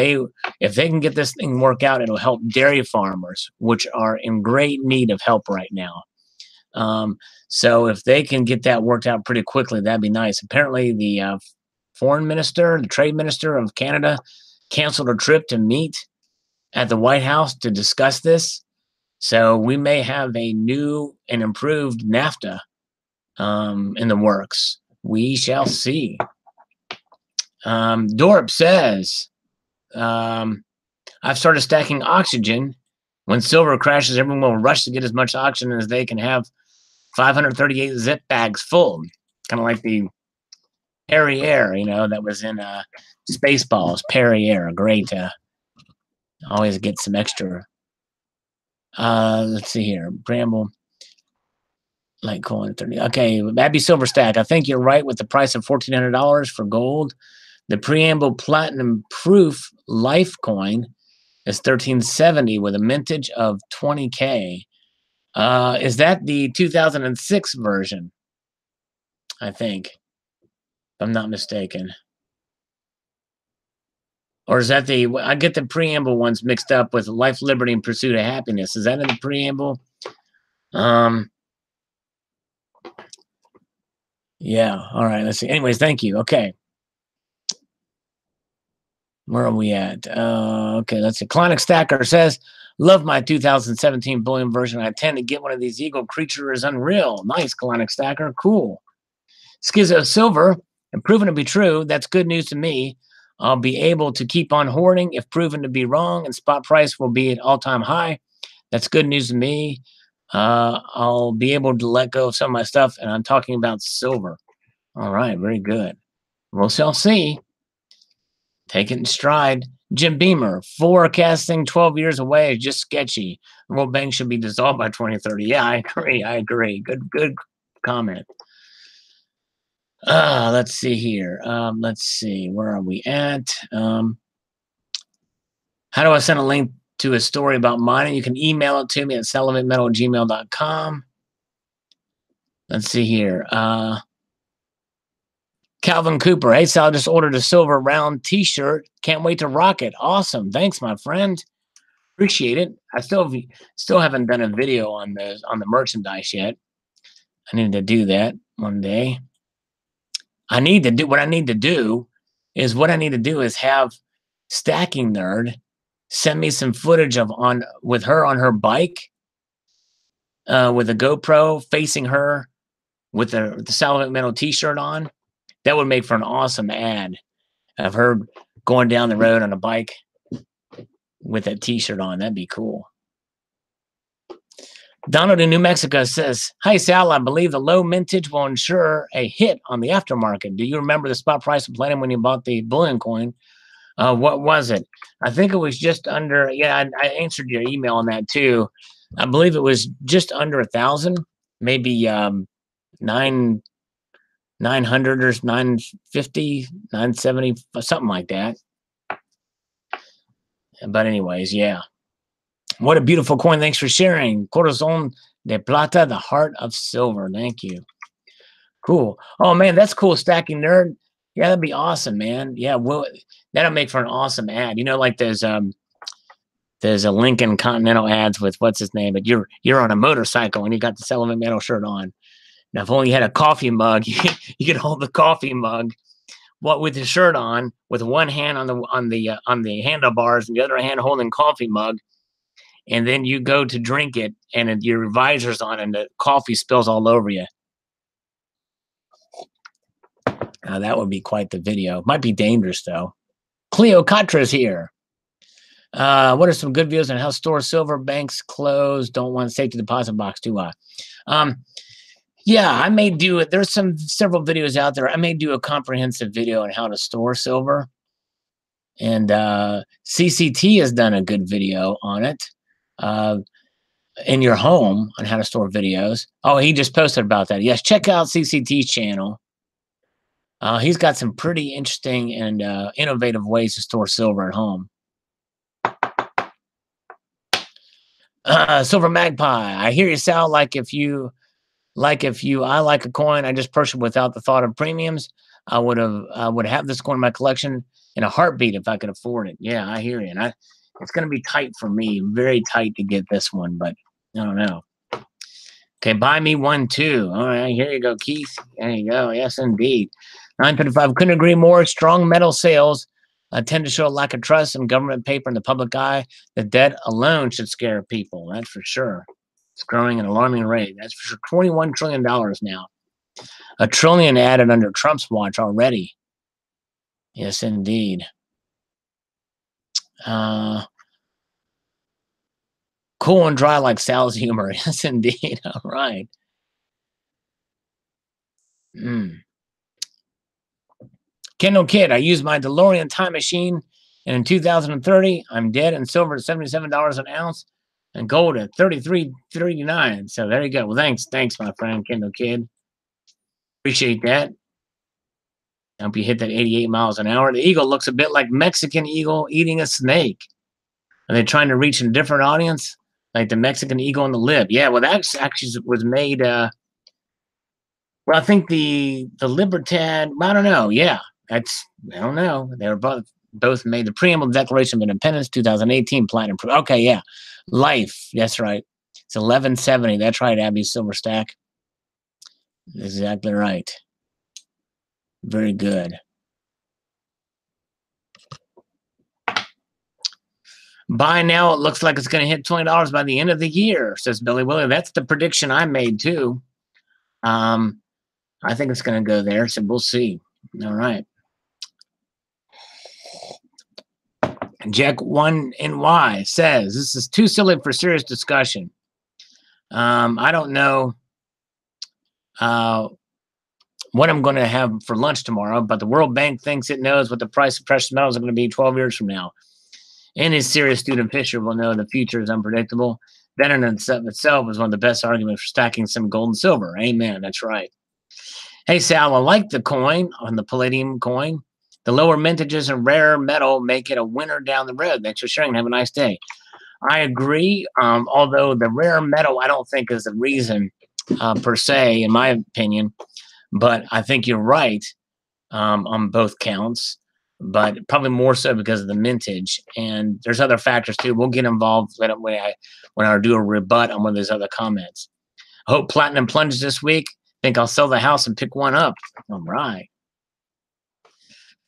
if they can get this thing work out, it'll help dairy farmers, which are in great need of help right now. So if they can get that worked out pretty quickly, that'd be nice. Apparently, the the trade minister of Canada, canceled a trip to meet at the White House to discuss this. So we may have a new and improved NAFTA in the works. We shall see. Dorp says, I've started stacking oxygen. When silver crashes, everyone will rush to get as much oxygen as they can have. 538 zip bags full, kind of like the Perrier, that was in Spaceballs. Perrier, great. Always get some extra. Let's see here. Bramble. Litecoin 30. Okay, Abby Silver Stack. I think you're right with the price of $1,400 for gold. The preamble platinum proof Litecoin is $1,370 with a mintage of 20K. Is that the 2006 version? I think, if I'm not mistaken. Or is that I get the preamble ones mixed up with Life, Liberty, and Pursuit of Happiness. Is that in the preamble? Yeah. All right. Let's see. Anyways, thank you. Okay. Where are we at? Okay, let's see. Clonic Stacker says, love my 2017 bullion version. I tend to get one of these eagle creatures unreal. Nice, Clonic Stacker. Cool. Schizo Silver, and proven to be true. That's good news to me. I'll be able to keep on hoarding if proven to be wrong, and spot price will be at all-time high. That's good news to me. I'll be able to let go of some of my stuff, and I'm talking about silver. All right, very good. We'll shall see. Take it in stride. Jim Beamer, forecasting 12 years away is just sketchy. The World Bank should be dissolved by 2030. Yeah, I agree. Good comment. Let's see here. Let's see. Where are we at? How do I send a link to a story about mining? You can email it to me at salivatemetal@gmail.com. Let's see here. Calvin Cooper. Hey, Sal, just ordered a silver round t-shirt. Can't wait to rock it. Awesome. Thanks, my friend. Appreciate it. I still haven't done a video on the merchandise yet. I need to do that one day. What I need to do is have Stacking Nerd send me some footage with her on her bike, with a GoPro facing her with the Salivate Metal t-shirt on. That would make for an awesome ad of her going down the road on a bike with that t-shirt on. That'd be cool. Donald in New Mexico says, hi, Sal, I believe the low mintage will ensure a hit on the aftermarket. Do you remember the spot price of platinum when you bought the bullion coin? What was it? I think it was just under, I answered your email on that too. I believe it was just under 1,000, maybe 900 or 950, 970, something like that. But anyways, yeah. What a beautiful coin. Thanks for sharing. Corazon de Plata, the heart of silver. Thank you. Cool. Oh, man, that's cool. Stacking Nerd. Yeah, that'd be awesome, man. Yeah, well, that'll make for an awesome ad. Like there's a Lincoln Continental ads with what's his name, but you're on a motorcycle and you got the Salivate Metal shirt on. Now, if only you had a coffee mug, you could hold the coffee mug what with his shirt on, with one hand on the handlebars and the other hand holding coffee mug, and then you go to drink it, and your visor's on, and the coffee spills all over you. That would be quite the video. Might be dangerous though. Cleopatra's here. What are some good videos on how store silver? Banks close. Don't want safety deposit box too high. Yeah, I may do it. There's several videos out there. I may do a comprehensive video on how to store silver. And CCT has done a good video on it. In your home on how to store videos. Oh, he just posted about that. Yes, check out CCT's channel. He's got some pretty interesting and innovative ways to store silver at home. Silver Magpie. I hear you, Sal. I like a coin, I just purchased without the thought of premiums. I would have this coin in my collection in a heartbeat if I could afford it. Yeah, I hear you. And it's going to be tight for me, very tight to get this one, but I don't know. Okay, buy me one too. All right, here you go, Keith. There you go. Yes, indeed. 955. Couldn't agree more. Strong metal sales tend to show a lack of trust in government paper in the public eye. The debt alone should scare people. That's for sure. It's growing at an alarming rate. That's for sure. $21 trillion now. $1 trillion added under Trump's watch already. Yes, indeed. Cool and dry like Sal's humor. Yes, indeed. All right. Kendall Kid, I used my DeLorean time machine, and in 2030, I'm dead and silver at $77 an ounce and gold at $33.39. So there you go. Well, thanks, my friend Kendall Kid. Appreciate that. I hope you hit that 88 miles an hour. The eagle looks a bit like Mexican eagle eating a snake. Are they trying to reach a different audience? Like the Mexican eagle on the lip. Yeah, well, that actually was made. Well, I think the Libertad, I don't know. Yeah, I don't know. They were both made. The Preamble Declaration of Independence, 2018, platinum. Okay, yeah. Life, that's right. It's 1170. That's right, Abby Silverstack. Exactly right. Very good. Buy now. It looks like it's going to hit $20 by the end of the year, says Billy Willie. That's the prediction I made too. I think it's going to go there, so we'll see. All right. Jack1NY says, this is too silly for serious discussion. I don't know what I'm going to have for lunch tomorrow, but the World Bank thinks it knows what the price of precious metals are going to be 12 years from now. Any serious student fisher will know the future is unpredictable. That in itself is one of the best arguments for stacking some gold and silver. Amen. That's right. Hey, Sal, I like the coin on the palladium coin. The lower mintages and rare metal make it a winner down the road. Thanks for sharing. Have a nice day. I agree. Although the rare metal, I don't think is the reason per se, in my opinion. But I think you're right on both counts. But probably more so because of the mintage. And there's other factors too. We'll get involved when I do a rebut on one of those other comments. I hope platinum plunges this week. Think I'll sell the house and pick one up. All right.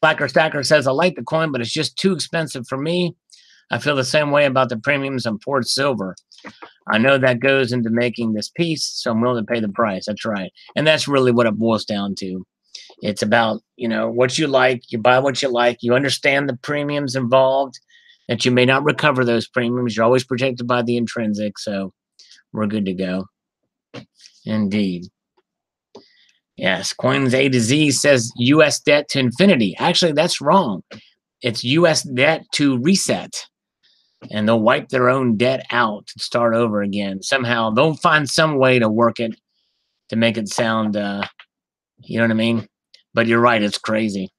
Blacker Stacker says, I like the coin, but it's just too expensive for me. I feel the same way about the premiums on poured silver. I know that goes into making this piece, so I'm willing to pay the price. That's right. And that's really what it boils down to. It's about, what you like. You buy what you like. You understand the premiums involved, that you may not recover those premiums. You're always protected by the intrinsic, so we're good to go. Indeed. Yes, Coins A to Z says U.S. debt to infinity. Actually, that's wrong. It's U.S. debt to reset. And they'll wipe their own debt out to start over again. Somehow, they'll find some way to work it to make it sound, you know what I mean? But you're right, it's crazy.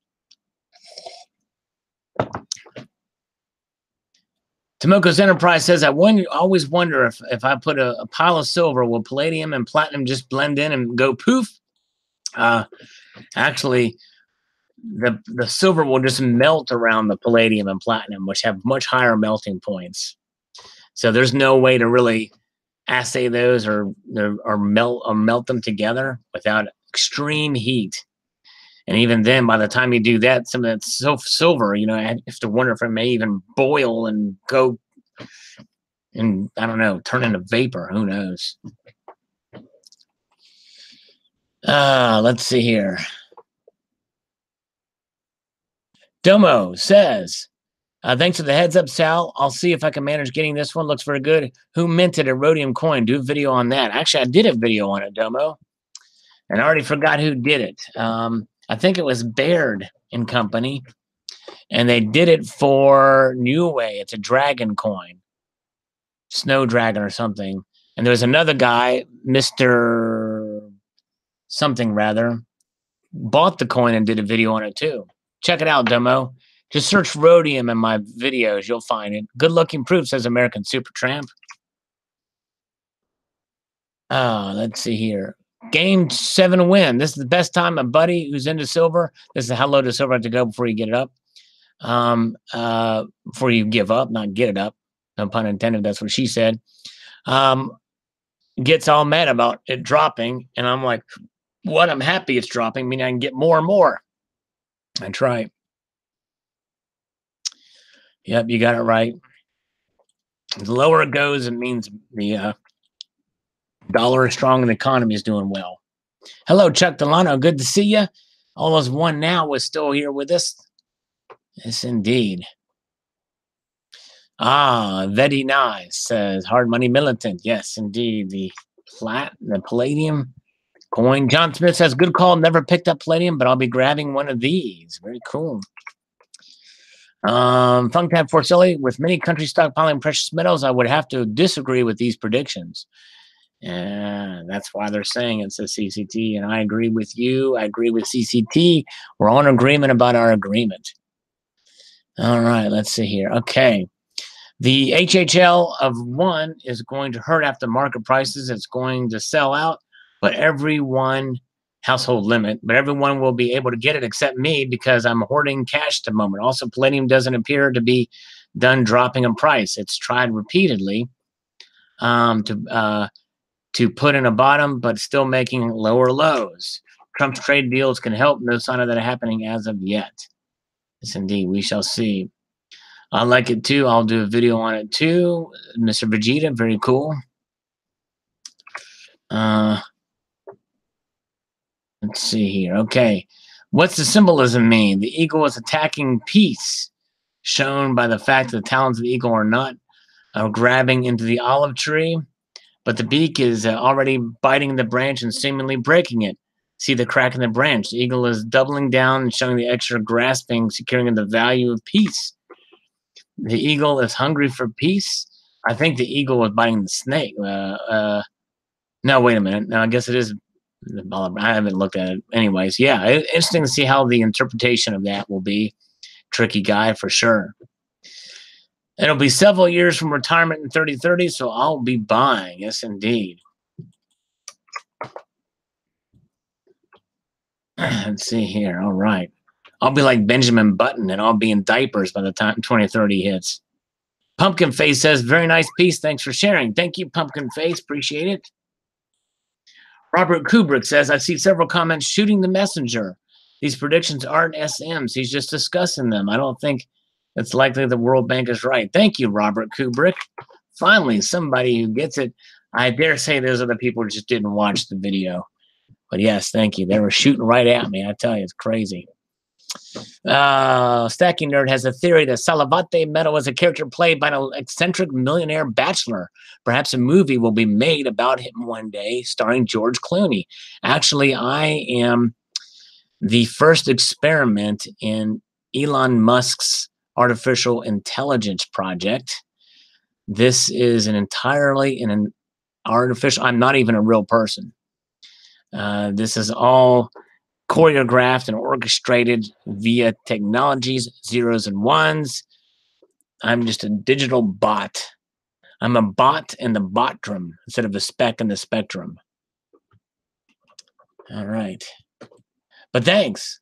Tomoko's Enterprise says, I always wonder if I put a pile of silver, will palladium and platinum just blend in and go poof? Actually, the silver will just melt around the palladium and platinum, which have much higher melting points. So there's no way to really assay those or melt them together without extreme heat. And even then, by the time you do that, some of that silver, you know, I have to wonder if it may even boil and go and, I don't know, turn into vapor. Who knows? Let's see here. Domo says, thanks for the heads up, Sal. I'll see if I can manage getting this one. Looks very good. Who minted a rhodium coin? Do a video on that. Actually, I did a video on it, Domo. And I already forgot who did it. I think it was Baird and Company. And they did it for New Way. It's a dragon coin. Snow Dragon or something. And there was another guy, Mr. something rather, bought the coin and did a video on it too. Check it out, Domo. Just search rhodium in my videos. You'll find it. Good looking proof, says American Super Tramp. Let's see here. Game 7 win. This is the best time a buddy who's into silver. This is how low does silver have to go before you get it up. Before you give up, not get it up. No pun intended. That's what she said. Gets all mad about it dropping. And I'm like, what? I'm happy it's dropping. I mean, I can get more and more. That's right. Yep, you got it right. The lower it goes, it means the dollar is strong and the economy is doing well. Hello, Chuck Delano. Good to see you. Almost one now was still here with us. Yes, indeed. Very nice, says Hard Money Militant. Yes, indeed. The palladium coin. John Smith says, good call. Never picked up palladium, but I'll be grabbing one of these. Very cool. Funktab for Silly, with many countries stockpiling precious metals, I would have to disagree with these predictions. And that's why they're saying it's a CCT. And I agree with you. I agree with CCT. We're on agreement about our agreement. All right, let's see here. Okay. The HHL of 1 is going to hurt after market prices. It's going to sell out, but everyone, household limit, but everyone will be able to get it except me because I'm hoarding cash at the moment. Also, palladium doesn't appear to be done dropping in price. It's tried repeatedly to put in a bottom, but still making lower lows. Trump's trade deals can help. No sign of that happening as of yet. Yes, indeed. We shall see. I like it too. I'll do a video on it too. Mr. Vegeta, very cool. Let's see here. Okay. What's the symbolism mean? The eagle is attacking peace, shown by the fact that the talons of the eagle are not grabbing into the olive tree, but the beak is already biting the branch and seemingly breaking it. See the crack in the branch. The eagle is doubling down and showing the extra grasping, securing the value of peace. The eagle is hungry for peace. I think the eagle was biting the snake. No, wait a minute. No, I guess it is. I haven't looked at it. Anyways, yeah, interesting to see how the interpretation of that will be. Tricky guy for sure. It'll be several years from retirement in 3030, so I'll be buying. Yes, indeed. Let's see here. All right. I'll be like Benjamin Button, and I'll be in diapers by the time 2030 hits. Pumpkin Face says, very nice piece. Thanks for sharing. Thank you, Pumpkin Face. Appreciate it. Robert Kubrick says, I see several comments shooting the messenger. These predictions aren't SMs. He's just discussing them. I don't think it's likely the World Bank is right. Thank you, Robert Kubrick. Finally, somebody who gets it. I dare say those other people just didn't watch the video. But yes, thank you. They were shooting right at me. I tell you, it's crazy. Stacking Nerd has a theory that Salivate Metal was a character played by an eccentric millionaire bachelor. Perhaps a movie will be made about him one day, starring George Clooney. Actually, I am the first experiment in Elon Musk's artificial intelligence project. This is an artificial. I'm not even a real person. This is all choreographed and orchestrated via technologies, zeros and ones. I'm just a digital bot. I'm a bot in the botdrum instead of a speck in the spectrum. All right. But thanks.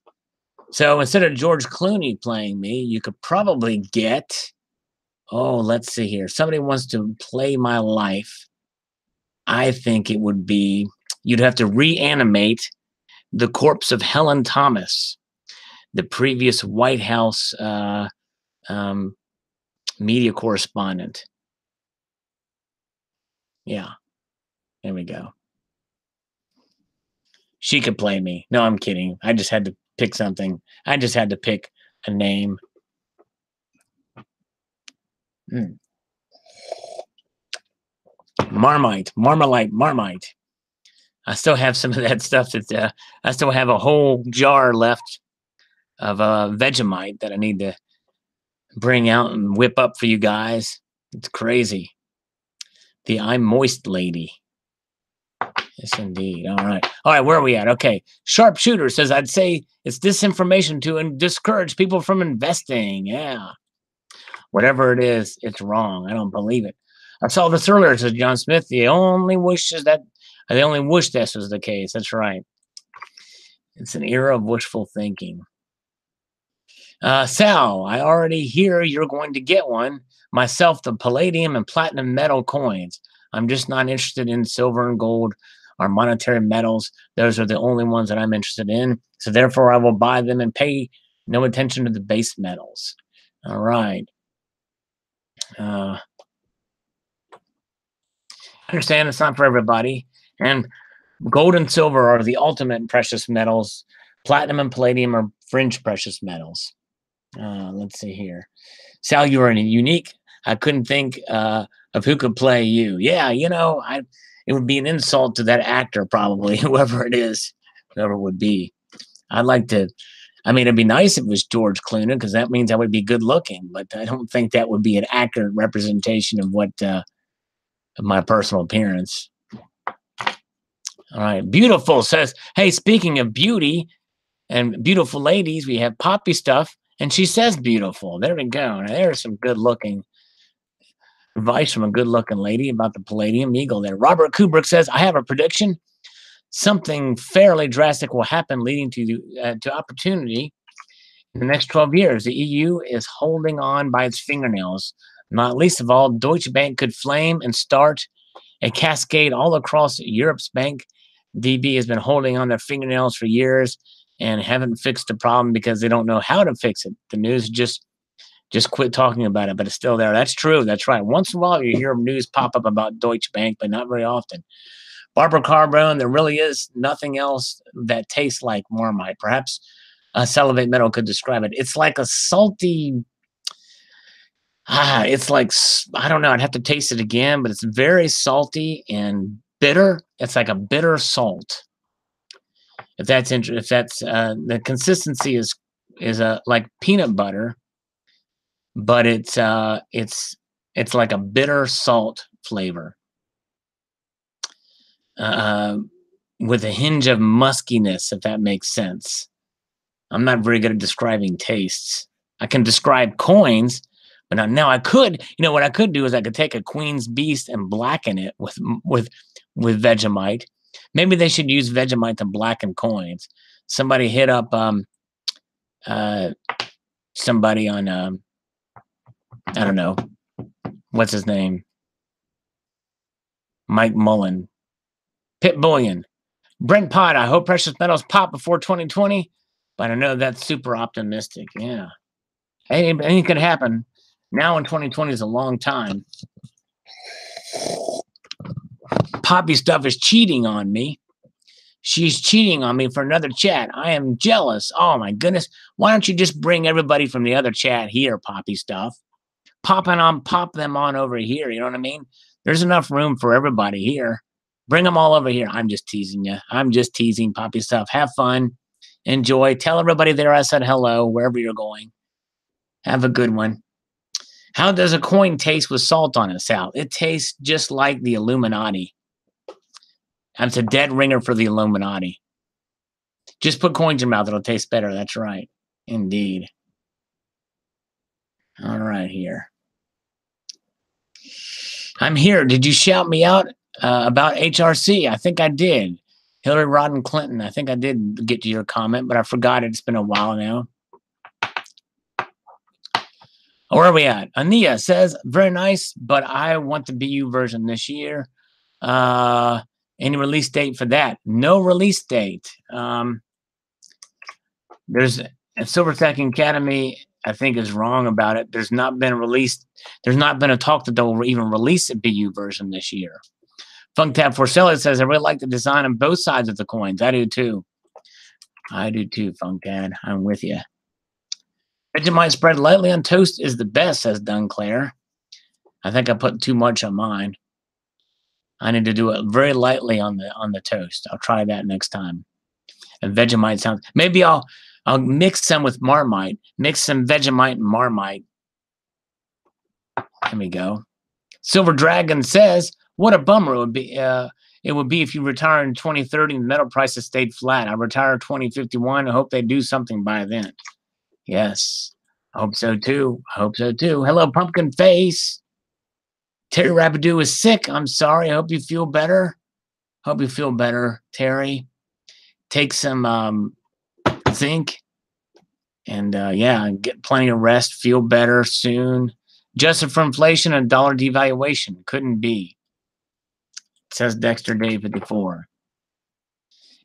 So instead of George Clooney playing me, you could probably get, let's see here. Somebody wants to play my life. I think it would be, you'd have to reanimate the corpse of Helen Thomas, the previous White House media correspondent. Yeah, there we go. She could play me. No, I'm kidding. I just had to pick something. I just had to pick a name. Marmite. I still have some of that stuff that I still have a whole jar left of Vegemite that I need to bring out and whip up for you guys. It's crazy. The I'm Moist lady. Yes, indeed. All right. Where are we at? Okay. Sharpshooter says, I'd say it's disinformation to discourage people from investing. Yeah. Whatever it is, it's wrong. I don't believe it. I saw this earlier, says John Smith. They only wish this was the case. That's right. It's an era of wishful thinking. Sal, I already hear you're going to get one. Myself, the palladium and platinum metal coins. I'm just not interested in silver and gold or monetary metals. Those are the only ones that I'm interested in. So therefore, I will buy them and pay no attention to the base metals. All right. I understand it's not for everybody. And gold and silver are the ultimate precious metals. Platinum and palladium are fringe precious metals. Let's see here. Sal, you are unique. I couldn't think of who could play you. Yeah, it would be an insult to that actor, probably, whoever it is, whoever it would be. I'd like to, it'd be nice if it was George Clooney, because that means I would be good looking, but I don't think that would be an accurate representation of what, of my personal appearance. All right. Beautiful says, hey, speaking of beauty and beautiful ladies, we have Poppy Stuff, and she says beautiful. There we go. Now, there's some good looking advice from a good looking lady about the Palladium Eagle there. Robert Kubrick says, I have a prediction. Something fairly drastic will happen, leading to opportunity in the next 12 years. The EU is holding on by its fingernails. Not least of all, Deutsche Bank could flame and start a cascade all across Europe's bank. DB has been holding on their fingernails for years and haven't fixed the problem because they don't know how to fix it. The news just quit talking about it, but it's still there. That's true. That's right. Once in a while, you hear news pop up about Deutsche Bank, but not very often. Barbara Carbone, there really is nothing else that tastes like Marmite. Perhaps Salivate Metal could describe it. It's like a salty, it's like, I don't know, I'd have to taste it again, but it's very salty and bitter. It's like a bitter salt. If that's the consistency is like peanut butter, but it's like a bitter salt flavor. With a hinge of muskiness, if that makes sense. I'm not very good at describing tastes. I can describe coins, but now I could, what I could do is I could take a Queen's Beast and blacken it with Vegemite. Maybe they should use Vegemite to blacken coins. Somebody hit up somebody on I don't know, what's his name? Mike Mullen. Pit Bullion. Brent Pot, I hope precious metals pop before 2020, but I know that's super optimistic. Yeah. Anything could happen. Now in 2020 is a long time. Poppy Stuff is cheating on me. She's cheating on me for another chat. I am jealous. Oh, my goodness. Why don't you just bring everybody from the other chat here, Poppy Stuff? Pop them on over here. You know what I mean? There's enough room for everybody here. Bring them all over here. I'm just teasing you. I'm just teasing, Poppy Stuff. Have fun. Enjoy. Tell everybody there I said hello, wherever you're going. Have a good one. How does a coin taste with salt on it, Sal? It tastes just like the Illuminati. It's a dead ringer for the Illuminati. Just put coins in your mouth. It'll taste better. That's right. Indeed. All right, here. I'm here. Did you shout me out about HRC? I think I did. Hillary Rodham Clinton. I think I did get to your comment, but I forgot it. It's been a while now. Where are we at? Ania says, very nice, but I want the BU version this year. Any release date for that? No release date. There's a Silver Stacking Academy, I think, is wrong about it. There's not been a release. There's not been a talk that they'll even release a BU version this year. FunkTab Forcella says, I really like the design on both sides of the coins. I do too. I do too, FunkTab. I'm with you. Vegemite spread lightly on toast is the best, says Dunclair. I think I put too much on mine. I need to do it very lightly on the toast. I'll try that next time. And Vegemite sounds. Maybe I'll mix some with Marmite. Mix some Vegemite and Marmite. There we go. Silver Dragon says, "What a bummer it would be. It would be if you retire in 2030 and metal prices stayed flat. I retire 2051. I hope they do something by then." Yes, I hope so too. I hope so too. Hello, Pumpkin Face. Terry Rapidu is sick. I'm sorry. I hope you feel better. Hope you feel better, Terry. Take some zinc and yeah, get plenty of rest. Feel better soon. Adjusted for inflation and dollar devaluation. Couldn't be. Says Dexter Day 54.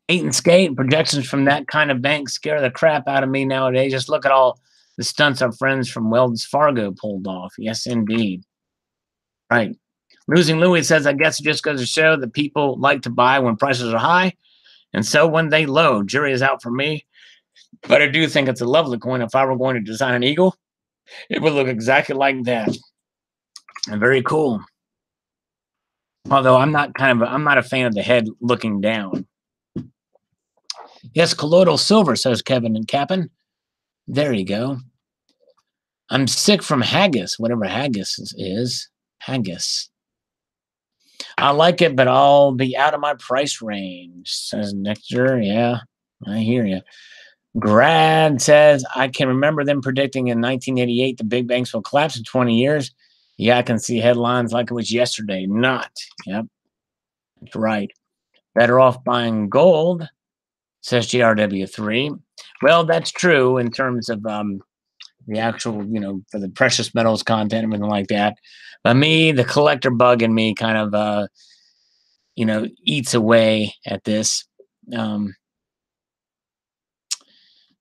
8 and skate projections from that kind of bank scare the crap out of me nowadays. Just look at all the stunts our friends from Wells Fargo pulled off. Yes, indeed. Right. Losing Louis says, I guess it just goes to show that people like to buy when prices are high, and so when they low. Jury is out for me, but I do think it's a lovely coin. If I were going to design an eagle, it would look exactly like that. And very cool. Although I'm not a fan of the head looking down. Yes, colloidal silver, says Kevin and Cap'n. There you go. I'm sick from haggis, whatever haggis is. Haggis. I like it, but I'll be out of my price range, says Nectar. Yeah, I hear you. Grad says, I can remember them predicting in 1988 the big banks will collapse in 20 years. Yeah, I can see headlines like it was yesterday. Not. Yep. That's right. Better off buying gold, says GRW3. Well, that's true in terms of the actual, for the precious metals content and everything like that. But me, the collector bug in me kind of, eats away at this.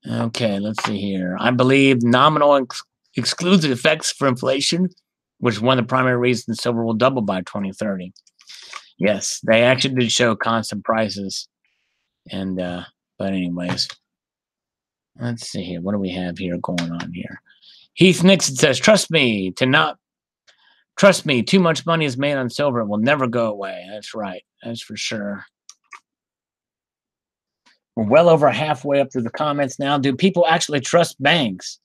Okay, let's see here. I believe nominal excludes the effects for inflation, which is one of the primary reasons silver will double by 2030. Yes, they actually did show constant prices. And, but anyways, let's see here. What do we have here going on here? Heath Nixon says, trust me, too much money is made on silver. It will never go away. That's right. That's for sure. We're well over halfway up through the comments now. Do people actually trust banks?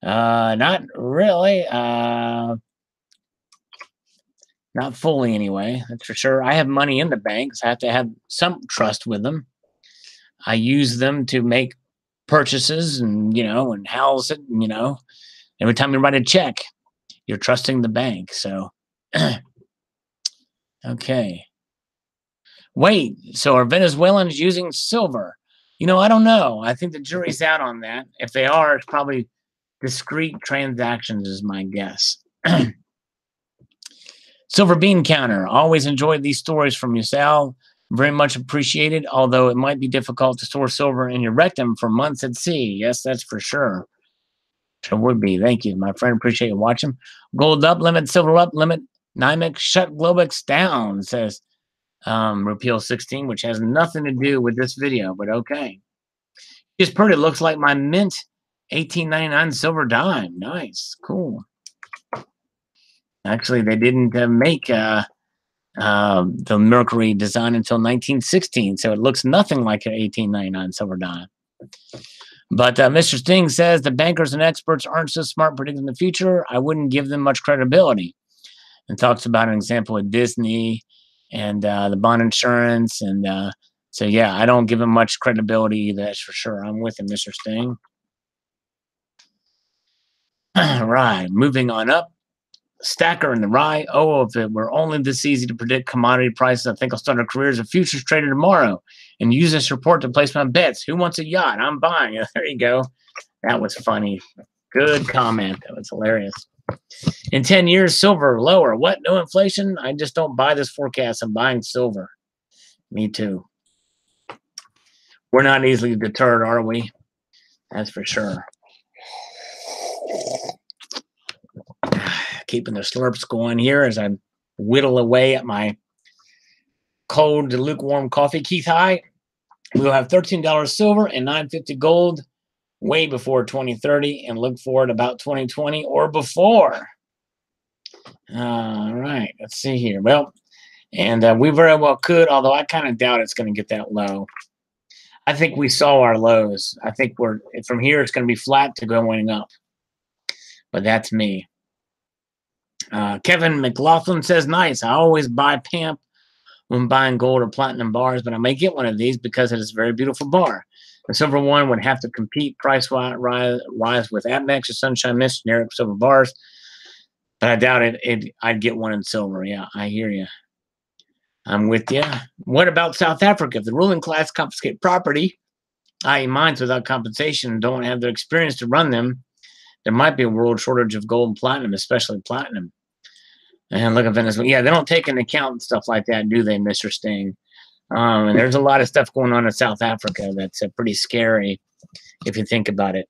Not really. Not fully anyway. That's for sure. I have money in the banks. I have to have some trust with them. I use them to make purchases and, and house it, every time you write a check, you're trusting the bank. So, okay. Wait, so are Venezuelans using silver? I don't know. I think the jury's out on that. If they are, it's probably discrete transactions is my guess. Silver Bean Counter. Always enjoyed these stories from you, Sal. Very much appreciated, although it might be difficult to store silver in your rectum for months at sea. Yes, that's for sure. It would be. Thank you, my friend. Appreciate you watching. Gold up, limit, silver up, limit, NYMEX, shut Globex down, says Repeal 16, which has nothing to do with this video, but okay. Just pretty. Looks like my mint 1899 silver dime. Nice. Cool. Actually, they didn't make the Mercury design until 1916, so it looks nothing like an 1899 silver dime. But Mr. Sting says the bankers and experts aren't so smart predicting the future. I wouldn't give them much credibility. And talks about an example with Disney and the bond insurance. And so, yeah, I don't give him much credibility either. That's for sure. I'm with him, Mr. Sting. All right, moving on up. Stacker in the rye. Oh, if it were only this easy to predict commodity prices, I think I'll start a career as a futures trader tomorrow and use this report to place my bets. Who wants a yacht? I'm buying it. There you go. That was funny. Good comment. That was hilarious. In 10 years, silver lower. What? No inflation? I just don't buy this forecast. I'm buying silver. Me too. We're not easily deterred, are we? That's for sure. Keeping the slurps going here as I whittle away at my cold to lukewarm coffee. Keith High, we'll have $13 silver and $9.50 gold way before 2030 and look forward about 2020 or before. All right, let's see here. Well, and we very well could, although I kind of doubt it's going to get that low. I think we saw our lows. I think we're from here, it's going to be flat to going up. But that's me. Kevin McLaughlin says, nice. I always buy PAMP when buying gold or platinum bars, but I may get one of these because it is a very beautiful bar. The silver one would have to compete price-wise with Amex or Sunshine Mist, generic silver bars, but I doubt it. I'd get one in silver. Yeah, I hear you. I'm with you. What about South Africa? If the ruling class confiscate property, i.e. mines without compensation, and don't have the experience to run them, there might be a world shortage of gold and platinum, especially platinum. And look at Venezuela. Yeah, they don't take into account stuff like that, do they, Mr. Sting? And there's a lot of stuff going on in South Africa that's pretty scary if you think about it.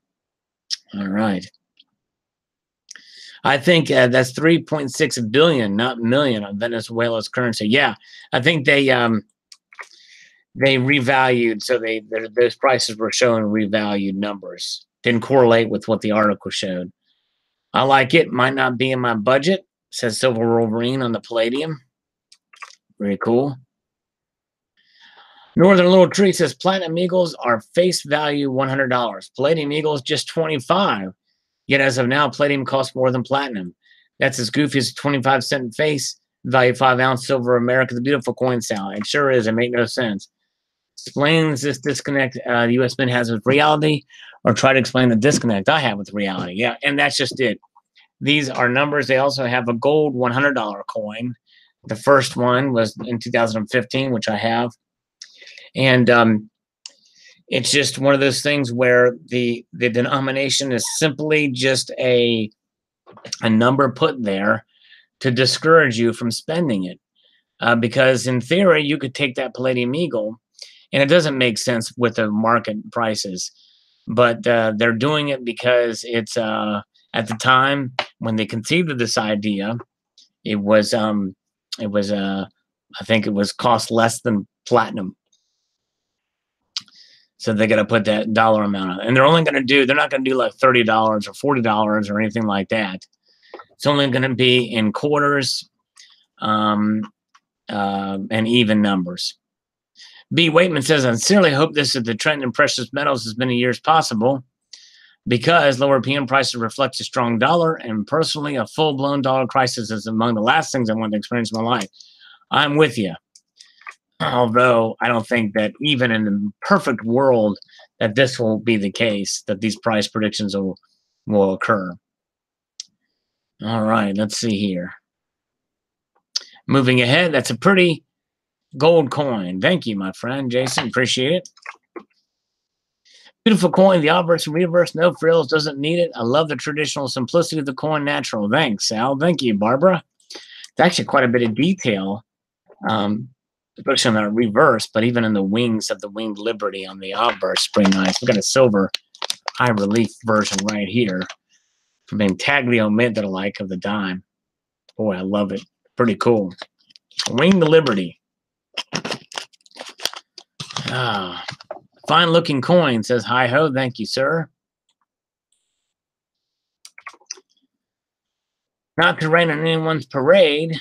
All right. I think that's 3.6 billion, not million, on Venezuela's currency. Yeah, I think they revalued, so those prices were showing revalued numbers. Didn't correlate with what the article showed. I like it. Might not be in my budget. Says Silver Wolverine on the Palladium. Very cool. Northern Little Tree says Platinum Eagles are face value $100. Palladium Eagles just $25. Yet as of now, Palladium costs more than Platinum. That's as goofy as a 25-cent face value 5-ounce silver America the Beautiful coin style. It sure is. It makes no sense. Explains this disconnect the U.S. Mint has with reality, or try to explain the disconnect I have with reality. Yeah, and that's just it. These are numbers. They also have a gold $100 coin. The first one was in 2015, which I have. And it's just one of those things where the denomination is simply just a number put there to discourage you from spending it. Because in theory, you could take that Palladium Eagle, and it doesn't make sense with the market prices. But they're doing it because it's at the time when they conceived of this idea, I think it was cost less than platinum. So they got to put that dollar amount on, and they're not going to do like $30 or $40 or anything like that. It's only going to be in quarters, and even numbers. B. Waitman says, I sincerely hope this is the trend in precious metals as many years possible, because lower PM prices reflect a strong dollar, and personally, a full-blown dollar crisis is among the last things I want to experience in my life. I'm with you. Although I don't think that even in the perfect world that this will be the case, that these price predictions will occur. All right, let's see here. Moving ahead, that's a pretty gold coin. Thank you, my friend Jason. Appreciate it. Beautiful coin. The obverse and reverse, no frills, doesn't need it. I love the traditional simplicity of the coin. Natural. Thanks, Sal. Thank you, Barbara. It's actually quite a bit of detail, especially on the reverse, but even in the wings of the Winged Liberty on the obverse, pretty nice. We've got a silver high relief version right here from Intaglio Mint that I like of the dime. Boy, I love it. Pretty cool. Winged Liberty. Fine looking coin, says hi ho. Thank you, sir. Not to rain on anyone's parade,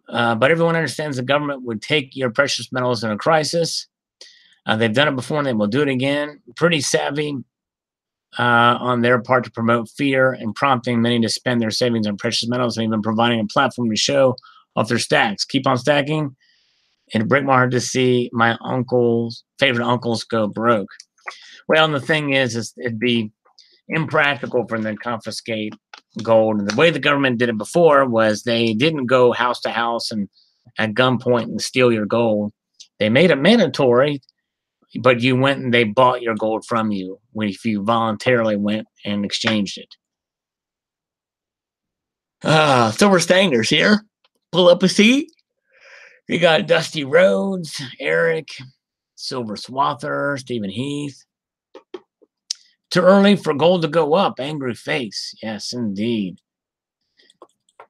but everyone understands the government would take your precious metals in a crisis. They've done it before and they will do it again. Pretty savvy on their part to promote fear and prompting many to spend their savings on precious metals, and even providing a platform to show off their stacks. Keep on stacking. It'd break my heart to see my favorite uncles go broke. Well, and the thing is it'd be impractical for them to confiscate gold. And the way the government did it before was they didn't go house to house and at gunpoint and steal your gold. They made it mandatory, but you went and they bought your gold from you if you voluntarily went and exchanged it. Silver Stangers here. Pull up a seat. We got Dusty Rhodes, Eric, Silver Swather, Stephen Heath. Too early for gold to go up. Angry face. Yes, indeed.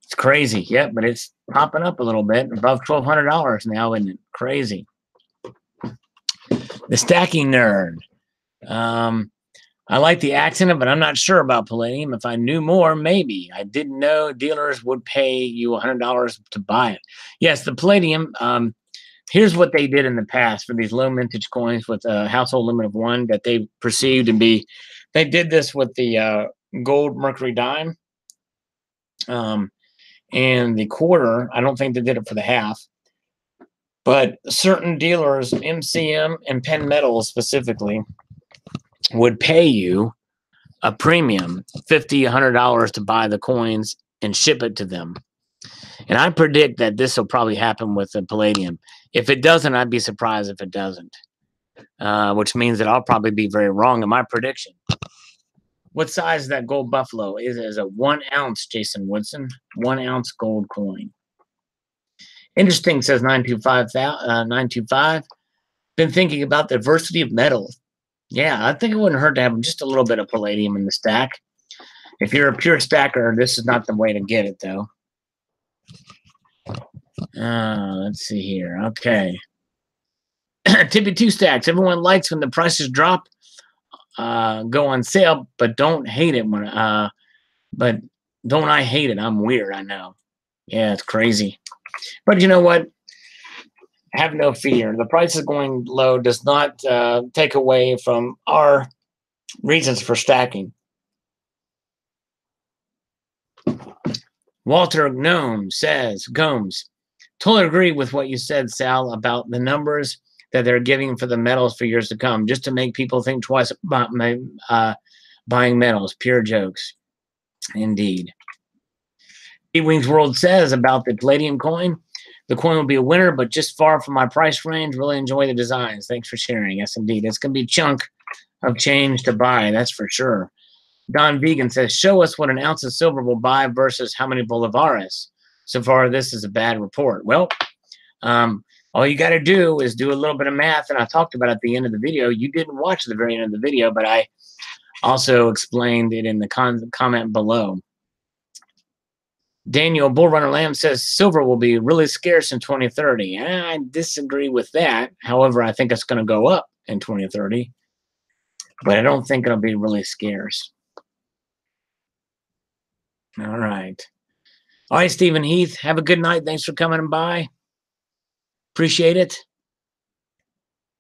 It's crazy. Yep, but it's popping up a little bit. Above $1,200 now, isn't it? Crazy. The stacking nerd. I like the accident, but I'm not sure about palladium. If I knew more, maybe. I didn't know dealers would pay you $100 to buy it. Yes, the palladium. Here's what they did in the past for these low mintage coins with a household limit of 1 that they perceived to be. They did this with the gold mercury dime and the quarter. I don't think they did it for the half. But certain dealers, MCM and Penn Metal specifically, would pay you a premium, $50, $100 to buy the coins and ship it to them. And I predict that this will probably happen with the palladium. If it doesn't, I'd be surprised if it doesn't, which means that I'll probably be very wrong in my prediction. What size is that gold buffalo? Is a 1 ounce, Jason Woodson, 1 ounce gold coin. Interesting, says 925. Been thinking about the diversity of metals. Yeah, I think it wouldn't hurt to have just a little bit of palladium in the stack. If you're a pure stacker, this is not the way to get it, though. Let's see here. Okay. Tippy 2 stacks. Everyone likes when the prices drop, go on sale, but don't hate it when. But don't I hate it? I'm weird. I know. Yeah, it's crazy. But you know what? Have no fear. The price is going low does not take away from our reasons for stacking. Walter Gnome says, Gomes, totally agree with what you said, Sal, about the numbers that they're giving for the metals for years to come, just to make people think twice about buying metals. Pure jokes. Indeed. E-Wings World says about the palladium coin, the coin will be a winner, but just far from my price range. Really enjoy the designs. Thanks for sharing. Yes, indeed. It's going to be a chunk of change to buy. That's for sure. Don Vegan says, show us what an ounce of silver will buy versus how many bolivares. So far, this is a bad report. Well, all you got to do is do a little bit of math, and I talked about it at the end of the video. You didn't watch the very end of the video, but I also explained it in the comment below. Daniel Bullrunner Lamb says silver will be really scarce in 2030. I disagree with that. However, I think it's going to go up in 2030, but I don't think it'll be really scarce. All right. All right, Stephen Heath, have a good night. Thanks for coming by. Appreciate it.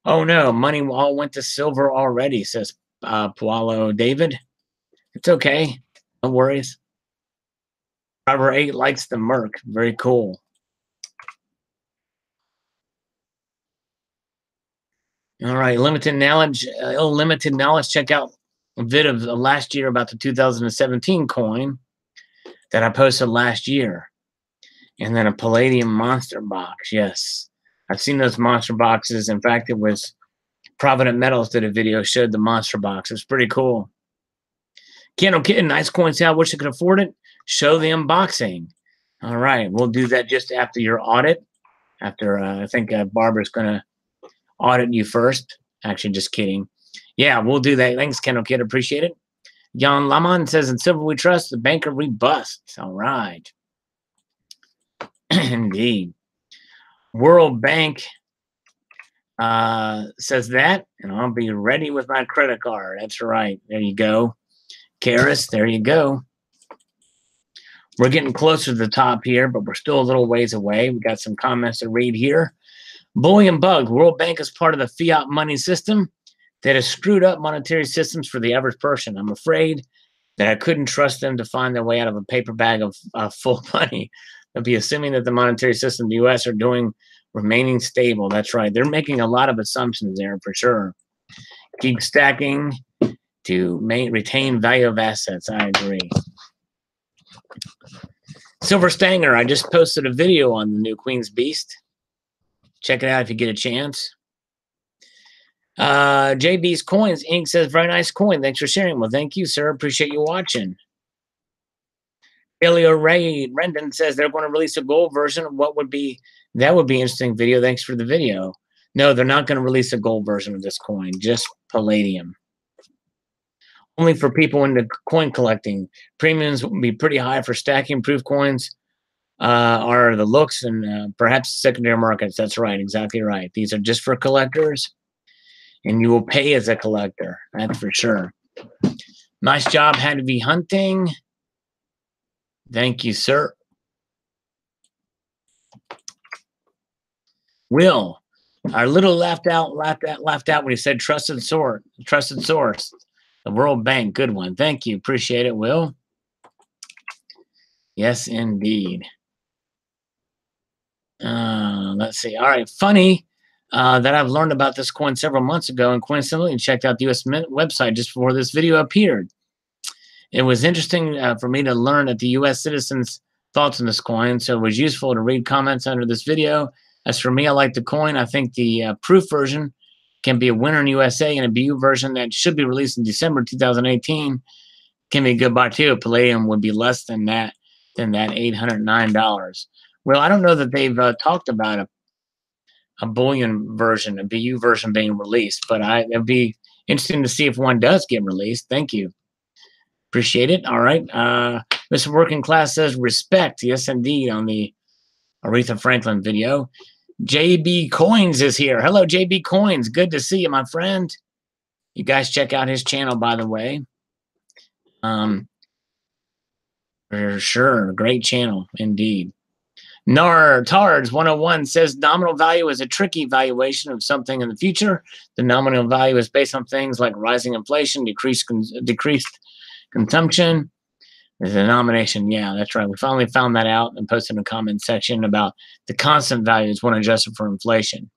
Oh, no, money all went to silver already, says Paulo David. It's okay. No worries. Driver 8 likes the Merc. Very cool. All right, limited knowledge. Limited knowledge. Check out a vid of last year about the 2017 coin that I posted last year. And then a palladium monster box. Yes, I've seen those monster boxes. In fact, it was Provident Metals did a video, showed the monster box. It's pretty cool. Candle Kitten, nice coin sale. Wish I could afford it. Show the unboxing. All right, we'll do that just after your audit. After I think Barbara's going to audit you first. Actually, just kidding. Yeah, we'll do that. Thanks, Kendall Kid. Appreciate it. Jan Laman says, in silver we trust, the banker we bust. All right. Indeed. World Bank says that, and I'll be ready with my credit card. That's right. There you go. Karis, there you go. We're getting closer to the top here, but we're still a little ways away. We got some comments to read here. Bullion Bug, World Bank is part of the fiat money system that has screwed up monetary systems for the average person. I'm afraid that I couldn't trust them to find their way out of a paper bag of full money. They'll be assuming that the monetary system in the U.S. are remaining stable. That's right. They're making a lot of assumptions there for sure. Keep stacking to retain value of assets. I agree. Silver Stanger, I just posted a video on the new Queen's Beast. Check it out if you get a chance. JB's Coins Inc. says, very nice coin. Thanks for sharing. Well, thank you, sir. Appreciate you watching. Elio Ray Rendon says they're going to release a gold version of what would be That would be an interesting video. Thanks for the video. No, they're not going to release a gold version of this coin, just palladium. Only for people into coin collecting. Premiums will be pretty high for stacking proof coins. Are the looks and perhaps secondary markets. That's right, exactly right. These are just for collectors, and you will pay as a collector. That's for sure. Nice job, had to be hunting. Thank you, sir. Will, our little laughed out when he said trusted source. The World Bank, good one. Thank you, appreciate it, Will. Yes, indeed. Let's see. All right, funny that I've learned about this coin several months ago and coincidentally checked out the US Mint website just before this video appeared. It was interesting for me to learn that the US citizens' thoughts on this coin, so it was useful to read comments under this video. As for me, I like the coin. I think the proof version can be a winner in USA, and a BU version that should be released in December 2018 can be a good buy too. Palladium would be less than that $809. Well, I don't know that they've talked about a bullion version, a BU version being released, but it'd be interesting to see if one does get released. Thank you. Appreciate it. All right. Mr. Working Class says respect. Yes, indeed, on the Aretha Franklin video. JB Coins is here. Hello, JB Coins. Good to see you, my friend. You guys check out his channel, by the way. For sure. Great channel, indeed. Tards 101 says nominal value is a tricky valuation of something in the future. The nominal value is based on things like rising inflation, decreased consumption. The denomination, yeah, that's right. We finally found that out and posted in the comment section about the constant values when adjusted for inflation.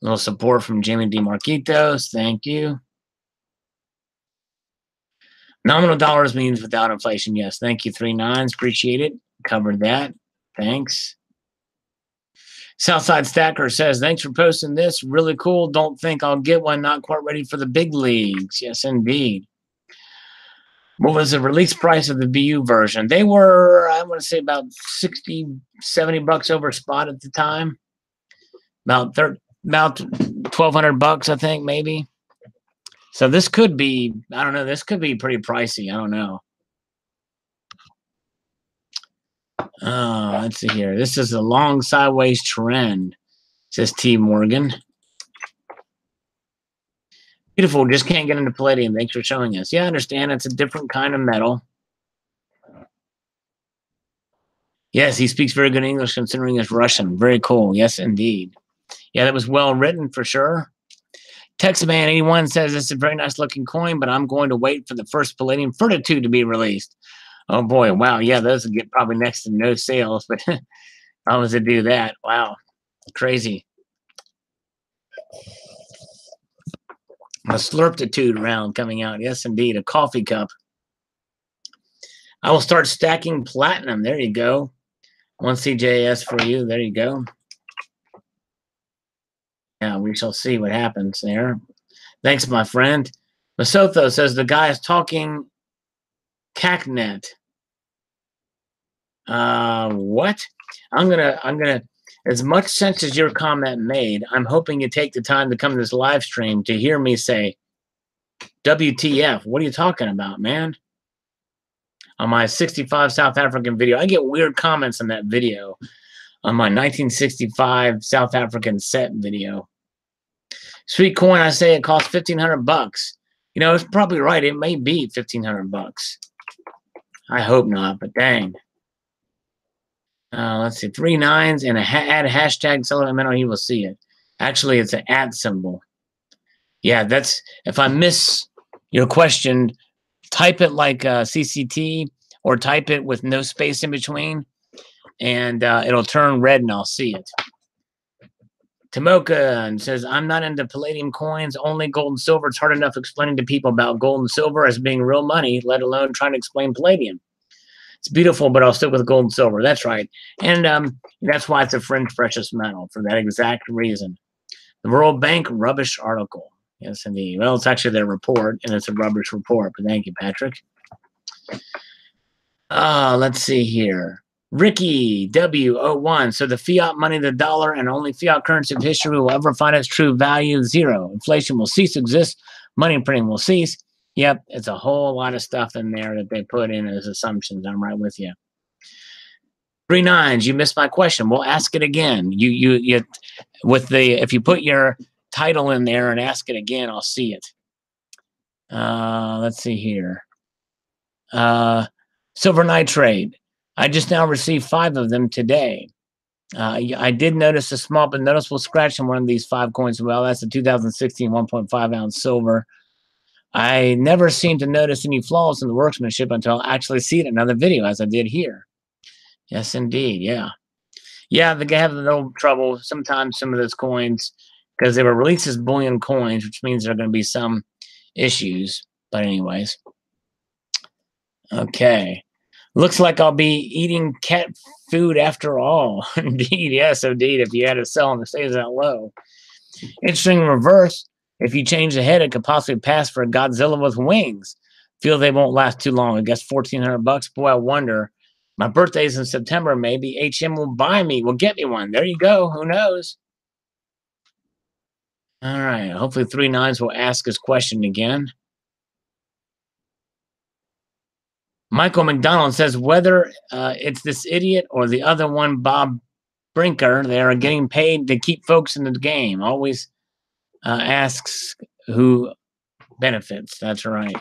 A little support from Jamie D. Marquitos. Thank you. Nominal dollars means without inflation. Yes, thank you. 3 9s. Appreciate it. Covered that. Thanks. Southside Stacker says, thanks for posting this. Really cool. Don't think I'll get one. Not quite ready for the big leagues. Yes, indeed. What was the release price of the BU version? They were, I want to say, about 60, 70 bucks over spot at the time. About $1,200, I think, maybe. So this could be, I don't know, this could be pretty pricey. I don't know. Let's see here. This is a long sideways trend, says T. Morgan. Beautiful. Just can't get into palladium. Thanks for showing us. Yeah, I understand. It's a different kind of metal. Yes, he speaks very good English considering he's Russian. Very cool. Yes, indeed. Yeah, that was well written for sure. Texaman81 says this is a very nice looking coin, but I'm going to wait for the first Palladium Fortitude to be released. Oh boy, wow. Yeah, those would get probably next to no sales, but how does it do that? Wow, crazy. A Slurptitude round coming out. Yes, indeed. A coffee cup. I will start stacking platinum. There you go. 1 CJS for you. There you go. Yeah, we shall see what happens there. Thanks, my friend. Masotho says the guy is talking CACnet. What? I'm gonna as much sense as your comment made, I'm hoping you take the time to come to this live stream to hear me say WTF. What are you talking about, man? On my 65 South African video, I get weird comments on that video. On my 1965 South African set video. Sweet coin, I say it costs $1,500. You know, it's probably right. It may be $1,500. I hope not, but dang. Let's see, 3 9s and add hashtag Salivate Metal. He will see it. Actually, it's an @ symbol. Yeah, that's if I miss your question, type it like CCT or type it with no space in between, and it'll turn red and I'll see it. Tamoka says, I'm not into palladium coins, only gold and silver. It's hard enough explaining to people about gold and silver as being real money, let alone trying to explain palladium. It's beautiful, but I'll stick with gold and silver. That's right. And that's why it's a fringe precious metal, for that exact reason. The World Bank rubbish article. Yes, indeed. Well, it's actually their report, and it's a rubbish report. But thank you, Patrick. Let's see here. Ricky W01. So the fiat money, the dollar, and only fiat currency of history will ever find its true value 0. Inflation will cease to exist. Money printing will cease. Yep, it's a whole lot of stuff in there that they put in as assumptions. I'm right with you. 3 9s. You missed my question. We'll ask it again. You with the if you put your title in there and ask it again, I'll see it. Let's see here. Silver nitrate. I just now received 5 of them today. I did notice a small but noticeable scratch in one of these 5 coins. Well, that's a 2016 1.5 ounce silver. I never seem to notice any flaws in the workmanship until I actually see it in another video, as I did here. Yes, indeed. Yeah. Yeah, they have a little trouble sometimes, some of those coins, because they were released as bullion coins, which means there are going to be some issues. But anyways. Okay. Looks like I'll be eating cat food after all. Indeed, yes, indeed, if you had to sell and it stays that low. Interesting reverse. If you change the head, it could possibly pass for a Godzilla with wings. Feel they won't last too long. I guess $1,400. Boy, I wonder. My birthday's in September. Maybe HM will buy me. Will get me one. There you go. Who knows? All right. Hopefully 3 9s will ask his question again. Michael McDonald says whether it's this idiot or the other one, Bob Brinker, they are getting paid to keep folks in the game. Always asks who benefits. That's right.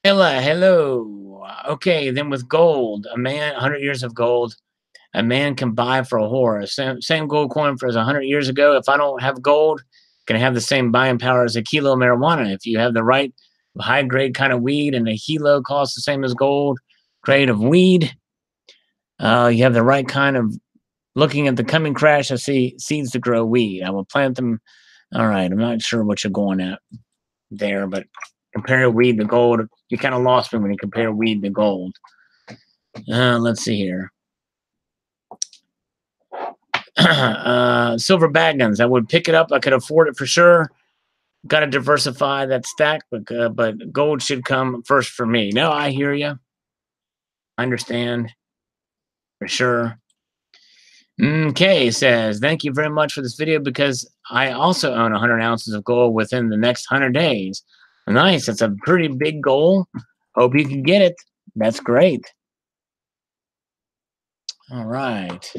Hello. Okay, then with gold, a man, 100 years of gold, a man can buy for a horse. Same gold coin for 100 years ago. If I don't have gold, can have the same buying power as a kilo of marijuana. If you have the right high grade kind of weed and a kilo costs the same as gold grade of weed, you have the right kind of. Looking at the coming crash, I see seeds to grow weed. I will plant them. All right, I'm not sure what you're going at there, but compare weed to gold. You kind of lost me when you compare weed to gold. Let's see here. Silver baggins. I would pick it up. I could afford it for sure. Got to diversify that stack, but gold should come first for me. No, I hear you. I understand for sure. Kay says, thank you very much for this video because I also own 100 ounces of gold within the next 100 days. Nice. That's a pretty big goal. Hope you can get it. That's great. All right.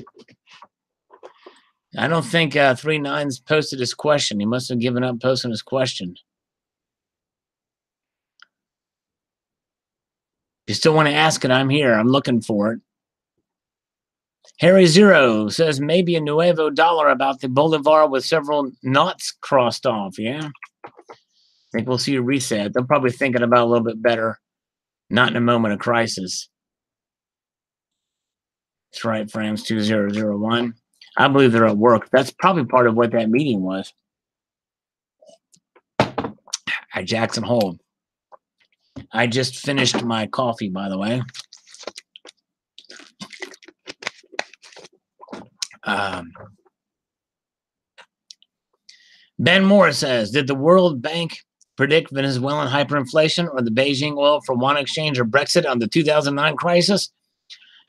I don't think 3 9s posted his question. He must have given up posting his question. If you still want to ask it, I'm here. I'm looking for it. Harry Zero says maybe a nuevo dollar about the Bolivar with several knots crossed off. Yeah. I think we'll see a reset. They're probably thinking about a little bit better. Not in a moment of crisis. That's right, Frams 2001. I believe they're at work. That's probably part of what that meeting was. At Jackson Hole. I just finished my coffee, by the way. Ben Moore says, did the World Bank predict Venezuelan hyperinflation or the Beijing oil for one exchange or Brexit on the 2009 crisis?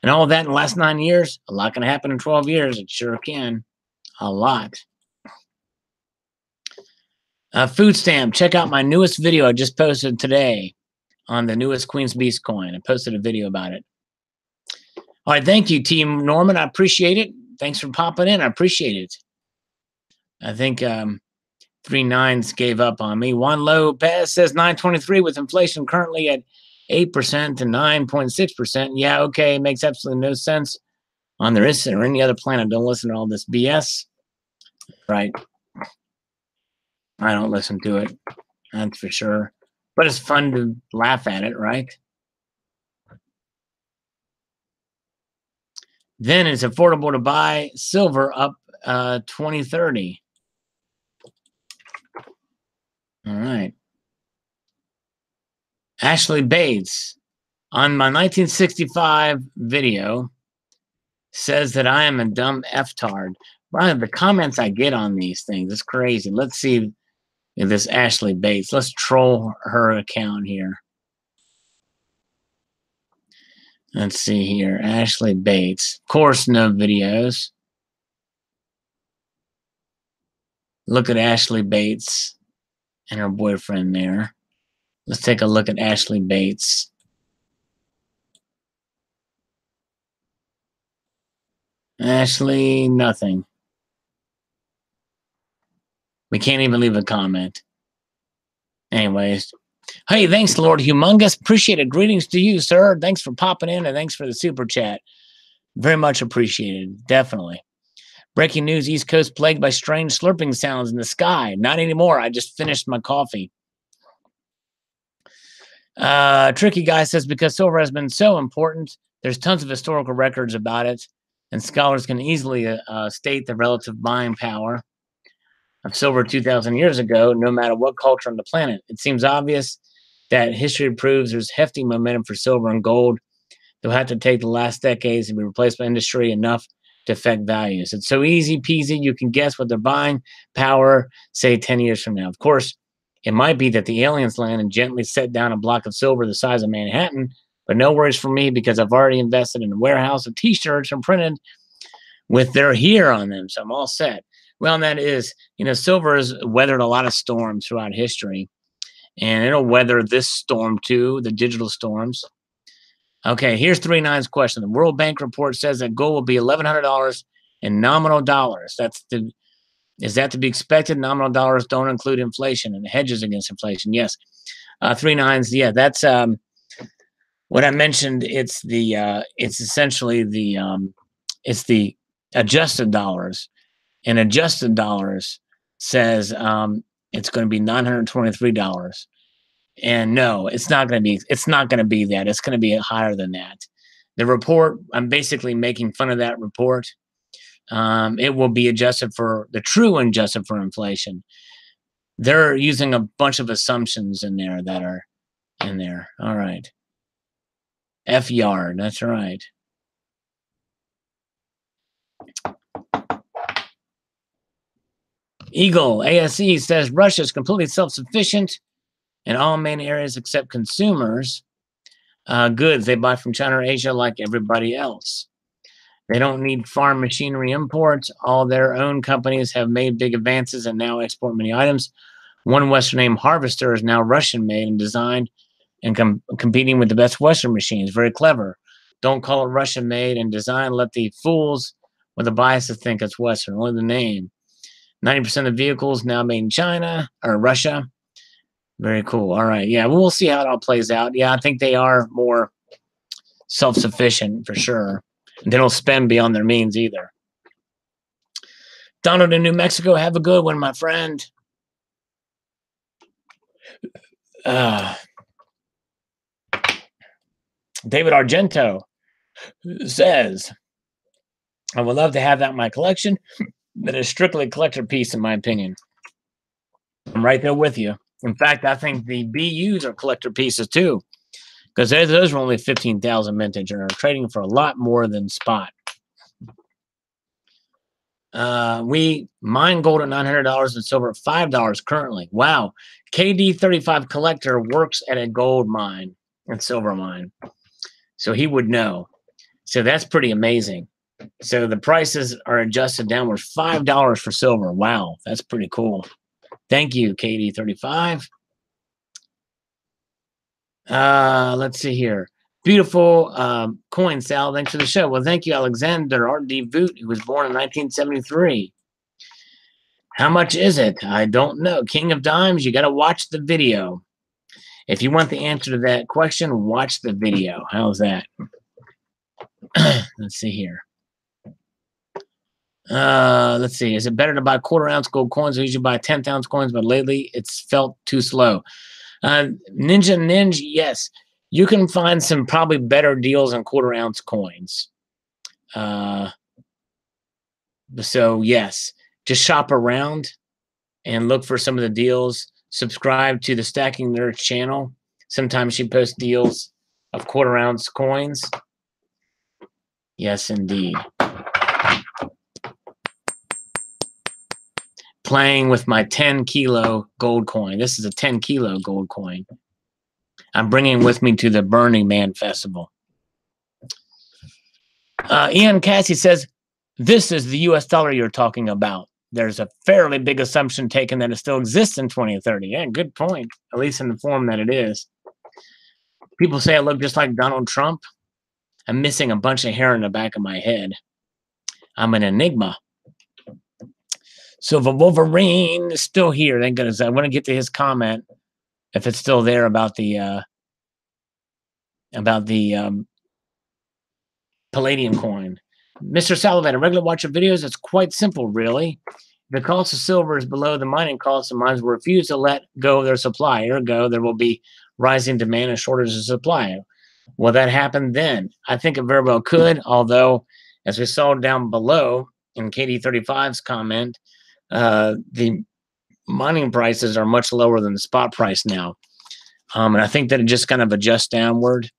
And all of that in the last 9 years? A lot can happen in 12 years. It sure can. A lot. Food stamp. Check out my newest video I just posted today on the newest Queen's Beast coin. I posted a video about it. All right. Thank you, Team Norman. I appreciate it. Thanks for popping in. I appreciate it. I think 3 9s gave up on me. Juan Lopez says 923 with inflation currently at 8% to 9.6%. Yeah, okay. Makes absolutely no sense on there isn't or any other planet. Don't listen to all this BS. Right. I don't listen to it. That's for sure. But it's fun to laugh at it, right? Then it's affordable to buy silver up 2030. All right. Ashley Bates on my 1965 video says that I am a dumb F-tard. Wow, the comments I get on these things is crazy. Let's see if this Ashley Bates. Let's troll her account here. Let's see here. Ashley Bates. Of course, no videos. Look at Ashley Bates and her boyfriend there. Let's take a look at Ashley Bates. Ashley, nothing. We can't even leave a comment. Anyways. Hey, thanks, Lord Humongous. Appreciate it. Greetings to you, sir. Thanks for popping in, and thanks for the super chat. Very much appreciated. Definitely. Breaking news, East Coast plagued by strange slurping sounds in the sky. Not anymore. I just finished my coffee. Tricky Guy says, because silver has been so important, there's tons of historical records about it, and scholars can easily state the relative buying power of silver 2,000 years ago, no matter what culture on the planet. It seems obvious that history proves there's hefty momentum for silver and gold. They'll have to take the last decades and be replaced by industry enough to affect values. It's so easy peasy. You can guess what they're buying power, say 10 years from now. Of course, it might be that the aliens land and gently set down a block of silver the size of Manhattan, but no worries for me because I've already invested in a warehouse of t-shirts and printed with their here on them. So I'm all set. Well, and that is, silver has weathered a lot of storms throughout history, and it'll weather this storm too, the digital storms. Okay, here's 39's question. The World Bank report says that gold will be $1,100 in nominal dollars. Is that to be expected? Nominal dollars don't include inflation and hedges against inflation. Yes. 39's, yeah, that's what I mentioned. It's essentially it's the adjusted dollars. And adjusted dollars says it's going to be $923. And no, it's not going to be that. It's going to be higher than that. The report, I'm basically making fun of that report. It will be adjusted for inflation. They're using a bunch of assumptions in there that are in there. All right. F yard. That's right. Eagle ASE says Russia is completely self-sufficient in all main areas except consumers goods. They buy from China or Asia like everybody else. They don't need farm machinery imports. All their own companies have made big advances and now export many items. One Western name harvester is now Russian-made and designed and competing with the best Western machines. Very clever. Don't call it Russian-made and designed. Let the fools with a bias to think it's Western. Only the name. 90% of vehicles now made in China or Russia. Very cool. All right. Yeah, we'll see how it all plays out. Yeah, I think they are more self-sufficient for sure. They don't spend beyond their means either. Donald in New Mexico, have a good one, my friend. David Argento says, I would love to have that in my collection, but it's strictly a collector piece in my opinion. I'm right there with you. In fact, I think the BUs are collector pieces too, because those were only 15,000 mintage and are trading for a lot more than spot. We mine gold at $900 and silver at $5 currently. Wow. KD35 collector works at a gold mine and silver mine. So he would know. So that's pretty amazing. So the prices are adjusted downward. $5 for silver. Wow. That's pretty cool. Thank you, KD35. Let's see here. Beautiful coin, Sal. Thanks for the show. Well, thank you, Alexander R.D. Voot, who was born in 1973. How much is it? I don't know. King of Dimes, you got to watch the video. If you want the answer to that question, watch the video. How's that? Let's see here. Let's see. Is it better to buy quarter-ounce gold coins? I usually buy 10th-ounce coins, but lately it's felt too slow. Ninja, yes. You can find some probably better deals on quarter-ounce coins. So, yes. Just shop around and look for some of the deals. Subscribe to the Stacking Nerds channel. Sometimes she posts deals of quarter-ounce coins. Yes, indeed. Playing with my 10-kilo gold coin. This is a 10-kilo gold coin. I'm bringing with me to the Burning Man Festival. Ian Cassie says, this is the US dollar you're talking about. There's a fairly big assumption taken that it still exists in 2030. Yeah, good point, at least in the form that it is. People say I look just like Donald Trump. I'm missing a bunch of hair in the back of my head. I'm an enigma. Silver Wolverine is still here. Thank goodness. I want to get to his comment, if it's still there, about the Palladium coin. Mr. Salivate, a regular watcher of videos, it's quite simple, really. The cost of silver is below the mining cost, and mines will refuse to let go of their supply. Ergo, there will be rising demand and shortage of supply. Will that happen then? I think it very well could, although, as we saw down below in KD35's comment, the mining prices are much lower than the spot price now. And I think that it just kind of adjusts downward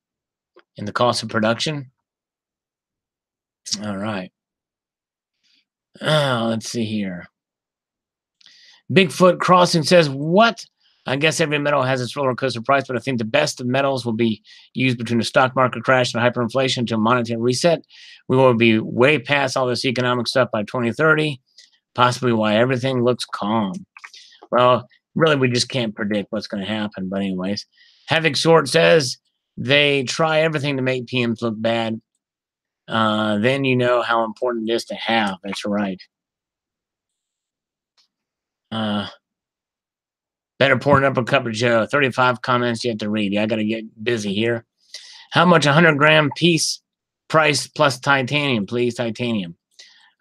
in the cost of production. All right. Let's see here. Bigfoot Crossing says, what? I guess every metal has its roller coaster price, but I think the best of metals will be used between the stock market crash and hyperinflation to a monetary reset. We will be way past all this economic stuff by 2030, possibly why everything looks calm. Well, really, we just can't predict what's going to happen. But anyways, Havoc Short says they try everything to make PMs look bad. Then you know how important it is to have. That's right. Better pouring up a cup of Joe. 35 comments yet to read. I got to get busy here. How much 100-gram piece price plus titanium, please? Titanium.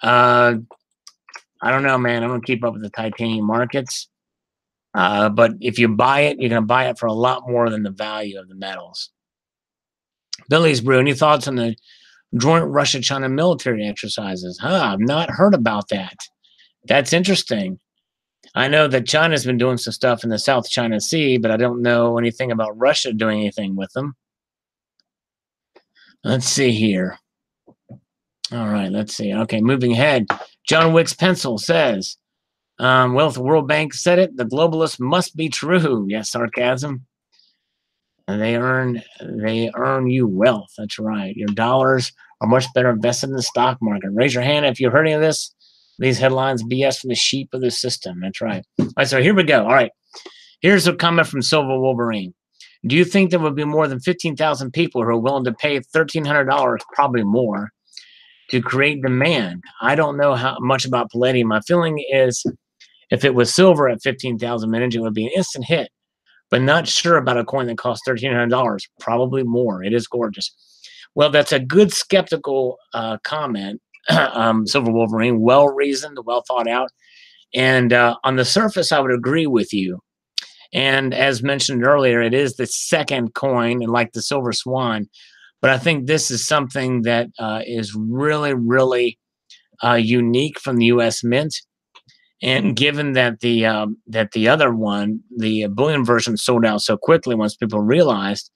I don't know, man. I don't keep up with the titanium markets. But if you buy it, you're going to buy it for a lot more than the value of the metals. Billy's Brew, any thoughts on the joint Russia-China military exercises? I've not heard about that. That's interesting. I know that China's been doing some stuff in the South China Sea, but I don't know anything about Russia doing anything with them. Let's see here. All right, let's see. Okay, moving ahead. John Wick's Pencil says, well, if the World Bank said it, the globalists must be true. Yes, sarcasm. And they earn you wealth. That's right. Your dollars are much better invested in the stock market. Raise your hand if you've heard any of this. These headlines, BS from the sheep of the system. That's right. All right, so here we go. All right. Here's a comment from Silver Wolverine. Do you think there would be more than 15,000 people who are willing to pay $1,300, probably more, to create demand? I don't know how much about palladium. My feeling is if it was silver at 15,000 minutes, it would be an instant hit. But not sure about a coin that costs $1,300. Probably more. It is gorgeous. Well, that's a good skeptical comment. Silver Wolverine, well reasoned, well thought out, and on the surface, I would agree with you. And as mentioned earlier, it is the second coin, and like the Silver Swan. But I think this is something that is really, really unique from the U.S. Mint. And given that the other one, the bullion version, sold out so quickly once people realized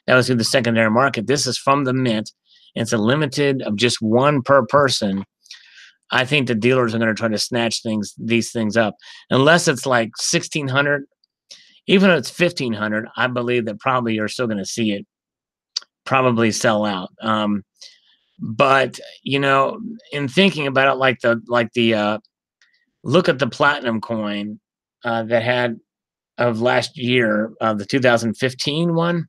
that was through the secondary market, this is from the Mint. It's a limited of just one per person. I think the dealers are going to try to snatch these things up, unless it's like 1,600. Even if it's 1,500, I believe that probably you're still going to see it probably sell out. But you know, in thinking about it, like the look at the platinum coin that had of last year, the 2015 one.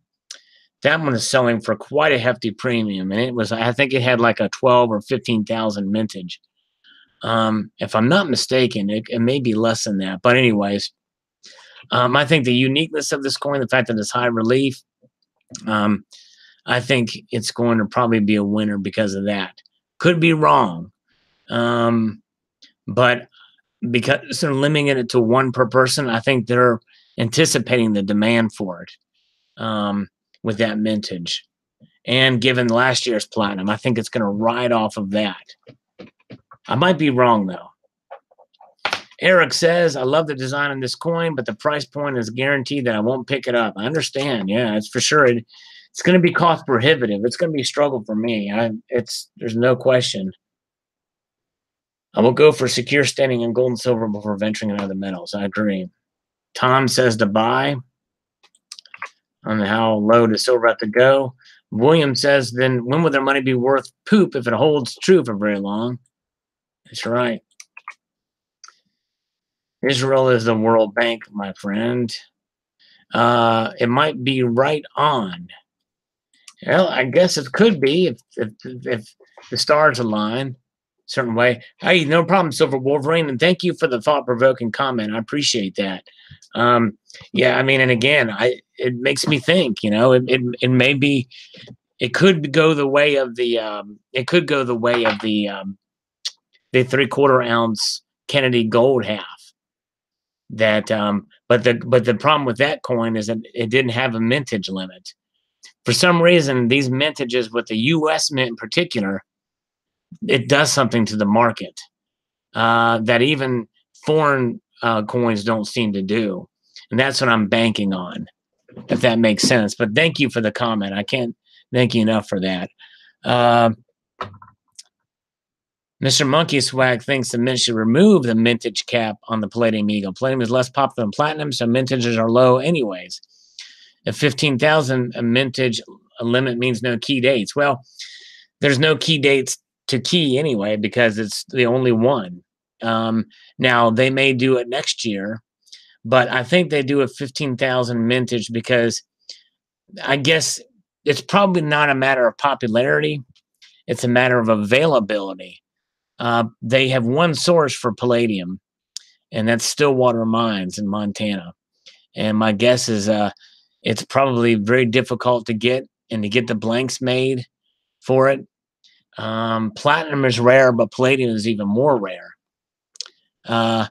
That one is selling for quite a hefty premium, and it was, I think it had like a 12 or 15,000 mintage. If I'm not mistaken, it may be less than that. But anyways, I think the uniqueness of this coin, the fact that it's high relief, I think it's going to probably be a winner because of that. Could be wrong, but because they're limiting it to one per person, I think they're anticipating the demand for it. With that mintage, and given last year's platinum, I think it's going to ride off of that. I might be wrong though. Eric says, I love the design on this coin, but the price point is guaranteed that I won't pick it up. I understand. Yeah, it's for sure. It's going to be cost prohibitive. It's going to be a struggle for me. There's no question. I will go for secure standing in gold and silver before venturing in other metals. I agree. Tom says to buy. On how low does silver have to go? William says, then when will their money be worth poop if it holds true for very long? That's right. Israel is the World Bank, my friend. It might be right on. Well, I guess it could be if the stars align a certain way. Hey, no problem, Silver Wolverine, and thank you for the thought-provoking comment. I appreciate that. Yeah, I mean, and again, it makes me think. It may be, it could go the way of the the 3/4 ounce Kennedy gold half. That but the problem with that coin is that it didn't have a mintage limit. For some reason, these mintages with the U.S. mint in particular, it does something to the market that even foreign coins don't seem to do. And that's what I'm banking on, if that makes sense. But thank you for the comment. I can't thank you enough for that. Mr. Monkey Swag thinks the mint should remove the mintage cap on the Palladium Eagle. Palladium is less popular than platinum, so mintages are low anyways. If 15,000 a mintage limit means no key dates. Well, there's no key dates to key anyway because it's the only one. Now, they may do it next year, but I think they do a 15,000 mintage because I guess it's probably not a matter of popularity. It's a matter of availability. They have one source for palladium, and that's Stillwater Mines in Montana. And my guess is it's probably very difficult to get and to get the blanks made for it. Platinum is rare, but palladium is even more rare. I'm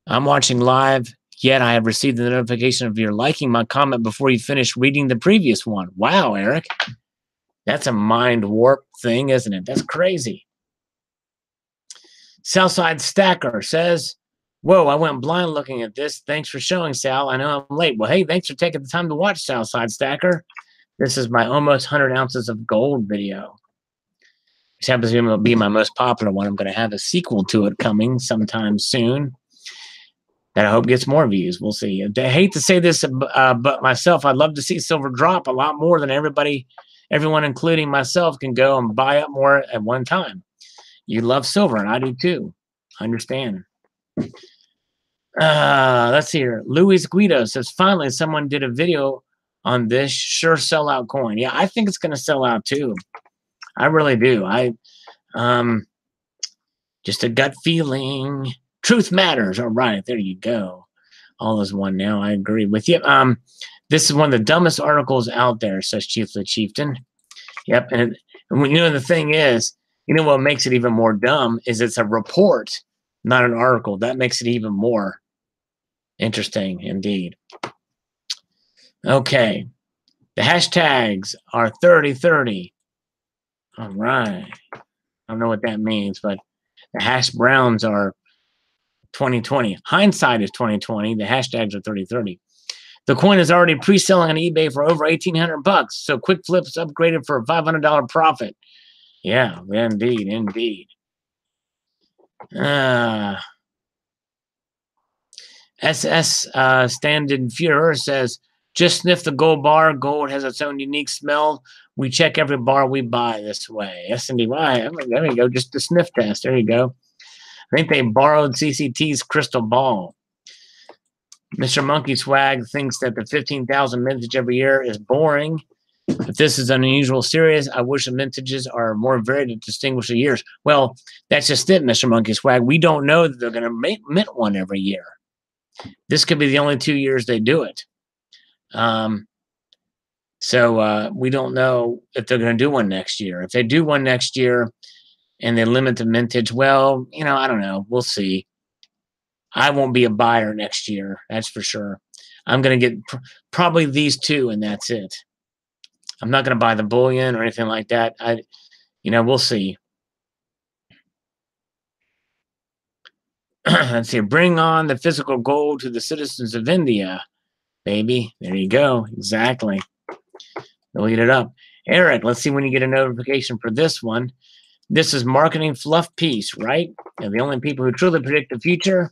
watching live, yet I have received the notification of your liking my comment before you finish reading the previous one. Wow, Eric. That's a mind warp thing, isn't it? That's crazy. Southside Stacker says, whoa, I went blind looking at this. Thanks for showing, Sal. I know I'm late. Well, hey, thanks for taking the time to watch, Southside Stacker. This is my almost 100 ounces of gold video, which happens to be my most popular one. I'm going to have a sequel to it coming sometime soon that I hope gets more views. We'll see. I hate to say this, but myself, I'd love to see silver drop a lot more than everyone, including myself, can go and buy up more at one time. You love silver, and I do too. I understand. Let's see here. Luis Guido says, finally, someone did a video on this sure sellout coin. Yeah, I think it's going to sell out too. I really do. Just a gut feeling. Truth matters. All right, there you go. All is one now. I agree with you. This is one of the dumbest articles out there, says Chiefly Chieftain. Yep, and the thing is, what makes it even more dumb is it's a report, not an article. That makes it even more interesting indeed. Okay. The hashtags are 3030. All right. I don't know what that means, but the hash browns are 2020. Hindsight is 2020. The hashtags are 3030. The coin is already pre-selling on eBay for over $1,800, so Quick Flip's upgraded for a $500 profit. Yeah, indeed, indeed. SS Standard Fuhrer says, just sniff the gold bar. Gold has its own unique smell. We check every bar we buy this way. S&DY. There you go. Just a sniff test. There you go. I think they borrowed CCT's crystal ball. Mr. Monkey Swag thinks that the 15,000 mintage every year is boring. If this is an unusual series, I wish the mintages are more varied to distinguish the years. Well, that's just it, Mr. Monkey Swag. We don't know that they're going to mint one every year. This could be the only 2 years they do it. So we don't know if they're going to do one next year. If they do one next year and they limit the mintage, well, I don't know. We'll see. I won't be a buyer next year. That's for sure. I'm going to get probably these two, and that's it. I'm not going to buy the bullion or anything like that. We'll see. Let's see. Bring on the physical gold to the citizens of India, baby. There you go. Exactly. They'll eat it up. Eric, let's see when you get a notification for this one. This is marketing fluff piece, right? And the only people who truly predict the future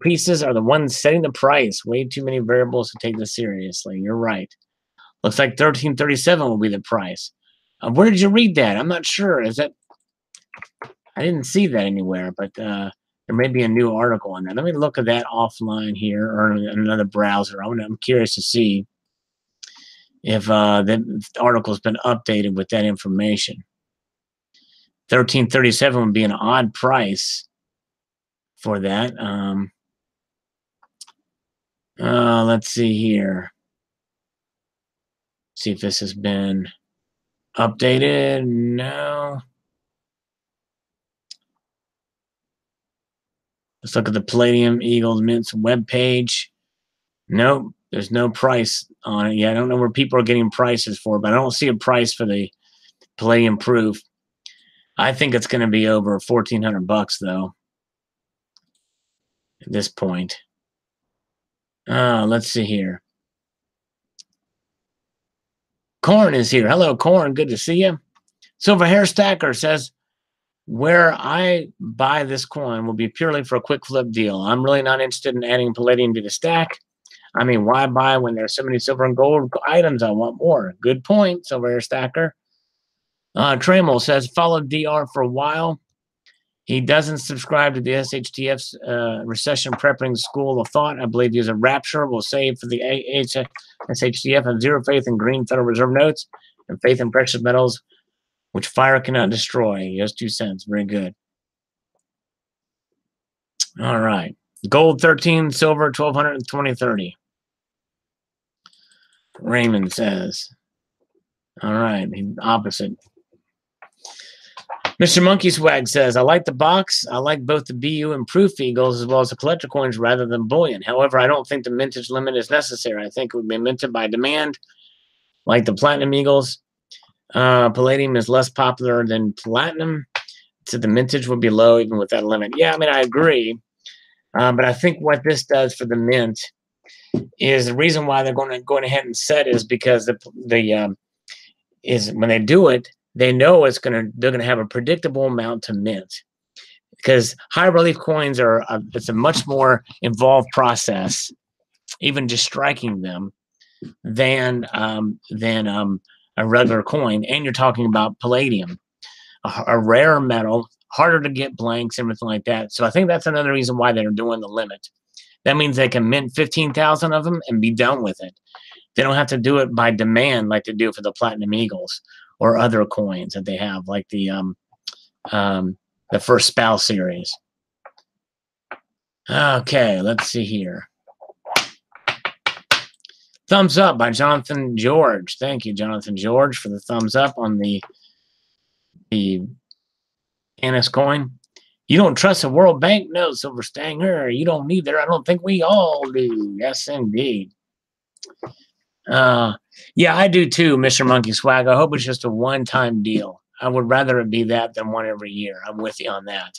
pieces are the ones setting the price. Way too many variables to take this seriously. You're right. Looks like 1337 will be the price. Where did you read that? I'm not sure. Is that? I didn't see that anywhere, but there may be a new article on that. Let me look at that offline here or in another browser. I'm curious to see if the article's been updated with that information. 1337 would be an odd price for that. Let's see here. See if this has been updated. No. Let's look at the Palladium Eagles Mint's webpage. Nope, there's no price on it. Yeah, I don't know where people are getting prices for, but I don't see a price for the Palladium Proof. I think it's going to be over $1,400 though. At this point. Let's see here. Corn is here. Hello, Corn. Good to see you. Silver Hair Stacker says, where I buy this coin will be purely for a quick flip deal. I'm really not interested in adding Palladium to the stack. I mean, why buy when there's so many silver and gold items? I want more. Good point, Silver Hair Stacker. Tremel says, followed DR for a while. He doesn't subscribe to the SHTF's recession prepping school of thought. I believe he's a rapture. Will save for the SHTF and zero faith in green Federal Reserve notes and faith in precious metals, which fire cannot destroy. He has 2 cents. Very good. All right. Gold 13, silver 1200, and 2030. Raymond says. All right. Opposite. Mr. Monkey Swag says, I like the box. I like both the BU and Proof Eagles as well as the collector coins rather than bullion. However, I don't think the mintage limit is necessary. I think it would be minted by demand, like the Platinum Eagles. Palladium is less popular than Platinum, so the mintage would be low even with that limit. Yeah, I mean, I agree. But I think what this does for the mint is the reason why they're going ahead and set is because is when they do it, they know they're gonna have a predictable amount to mint, because high relief coins are it's a much more involved process, even just striking them, than a regular coin. And you're talking about palladium, a rare metal, harder to get blanks, everything like that. So I think that's another reason why they're doing the limit. That means they can mint 15,000 of them and be done with it. They don't have to do it by demand like they do for the Platinum Eagles or other coins that they have, like the first Spow series. Okay, let's see here. Thumbs up by Jonathan George. Thank you, Jonathan George, for the thumbs up on the NS coin. You don't trust a World Bank? No, Silver Stanger. You don't either. I don't think we all do. Yes, indeed. Yeah, I do too, Mr. Monkey Swag. I hope it's just a one-time deal. I would rather it be that than one every year. I'm with you on that.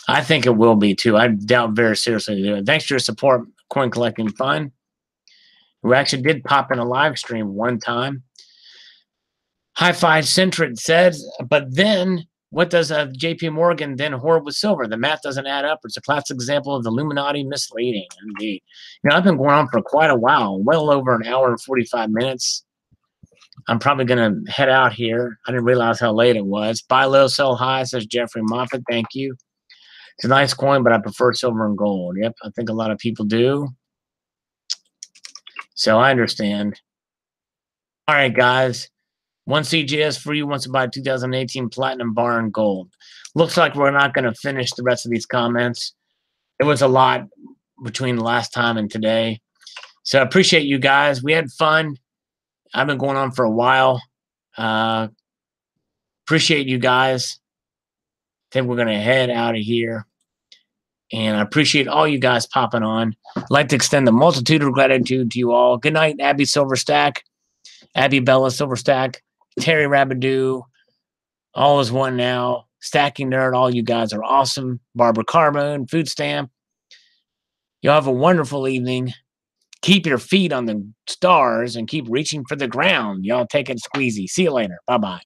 I think it will be too. I doubt very seriously to do it. Thanks for your support, Coin Collecting Fun. We actually did pop in a live stream one time. Hi-Fi Centrid says, but then what does JP Morgan then hoard with silver? The math doesn't add up. It's a classic example of the Illuminati misleading. Indeed. You know, I've been going on for quite a while, well over an hour and 45 minutes. I'm probably going to head out here. I didn't realize how late it was. Buy low, sell high, says Jeffrey Moffitt. Thank you. It's a nice coin, but I prefer silver and gold. Yep, I think a lot of people do. So I understand. All right, guys. One CGS for you wants to buy 2018 Platinum Bar in gold. Looks like we're not going to finish the rest of these comments. It was a lot between the last time and today. So I appreciate you guys. We had fun. I've been going on for a while. Appreciate you guys. I think we're going to head out of here. And I appreciate all you guys popping on. I'd like to extend the multitude of gratitude to you all. Good night, Abby Silverstack, Abby Bella Silverstack, Terry Rabidoo, all is one now. Stacking Nerd, all you guys are awesome. Barbara Carbone, Food Stamp. Y'all have a wonderful evening. Keep your feet on the stars and keep reaching for the ground. Y'all take it squeezy. See you later. Bye-bye.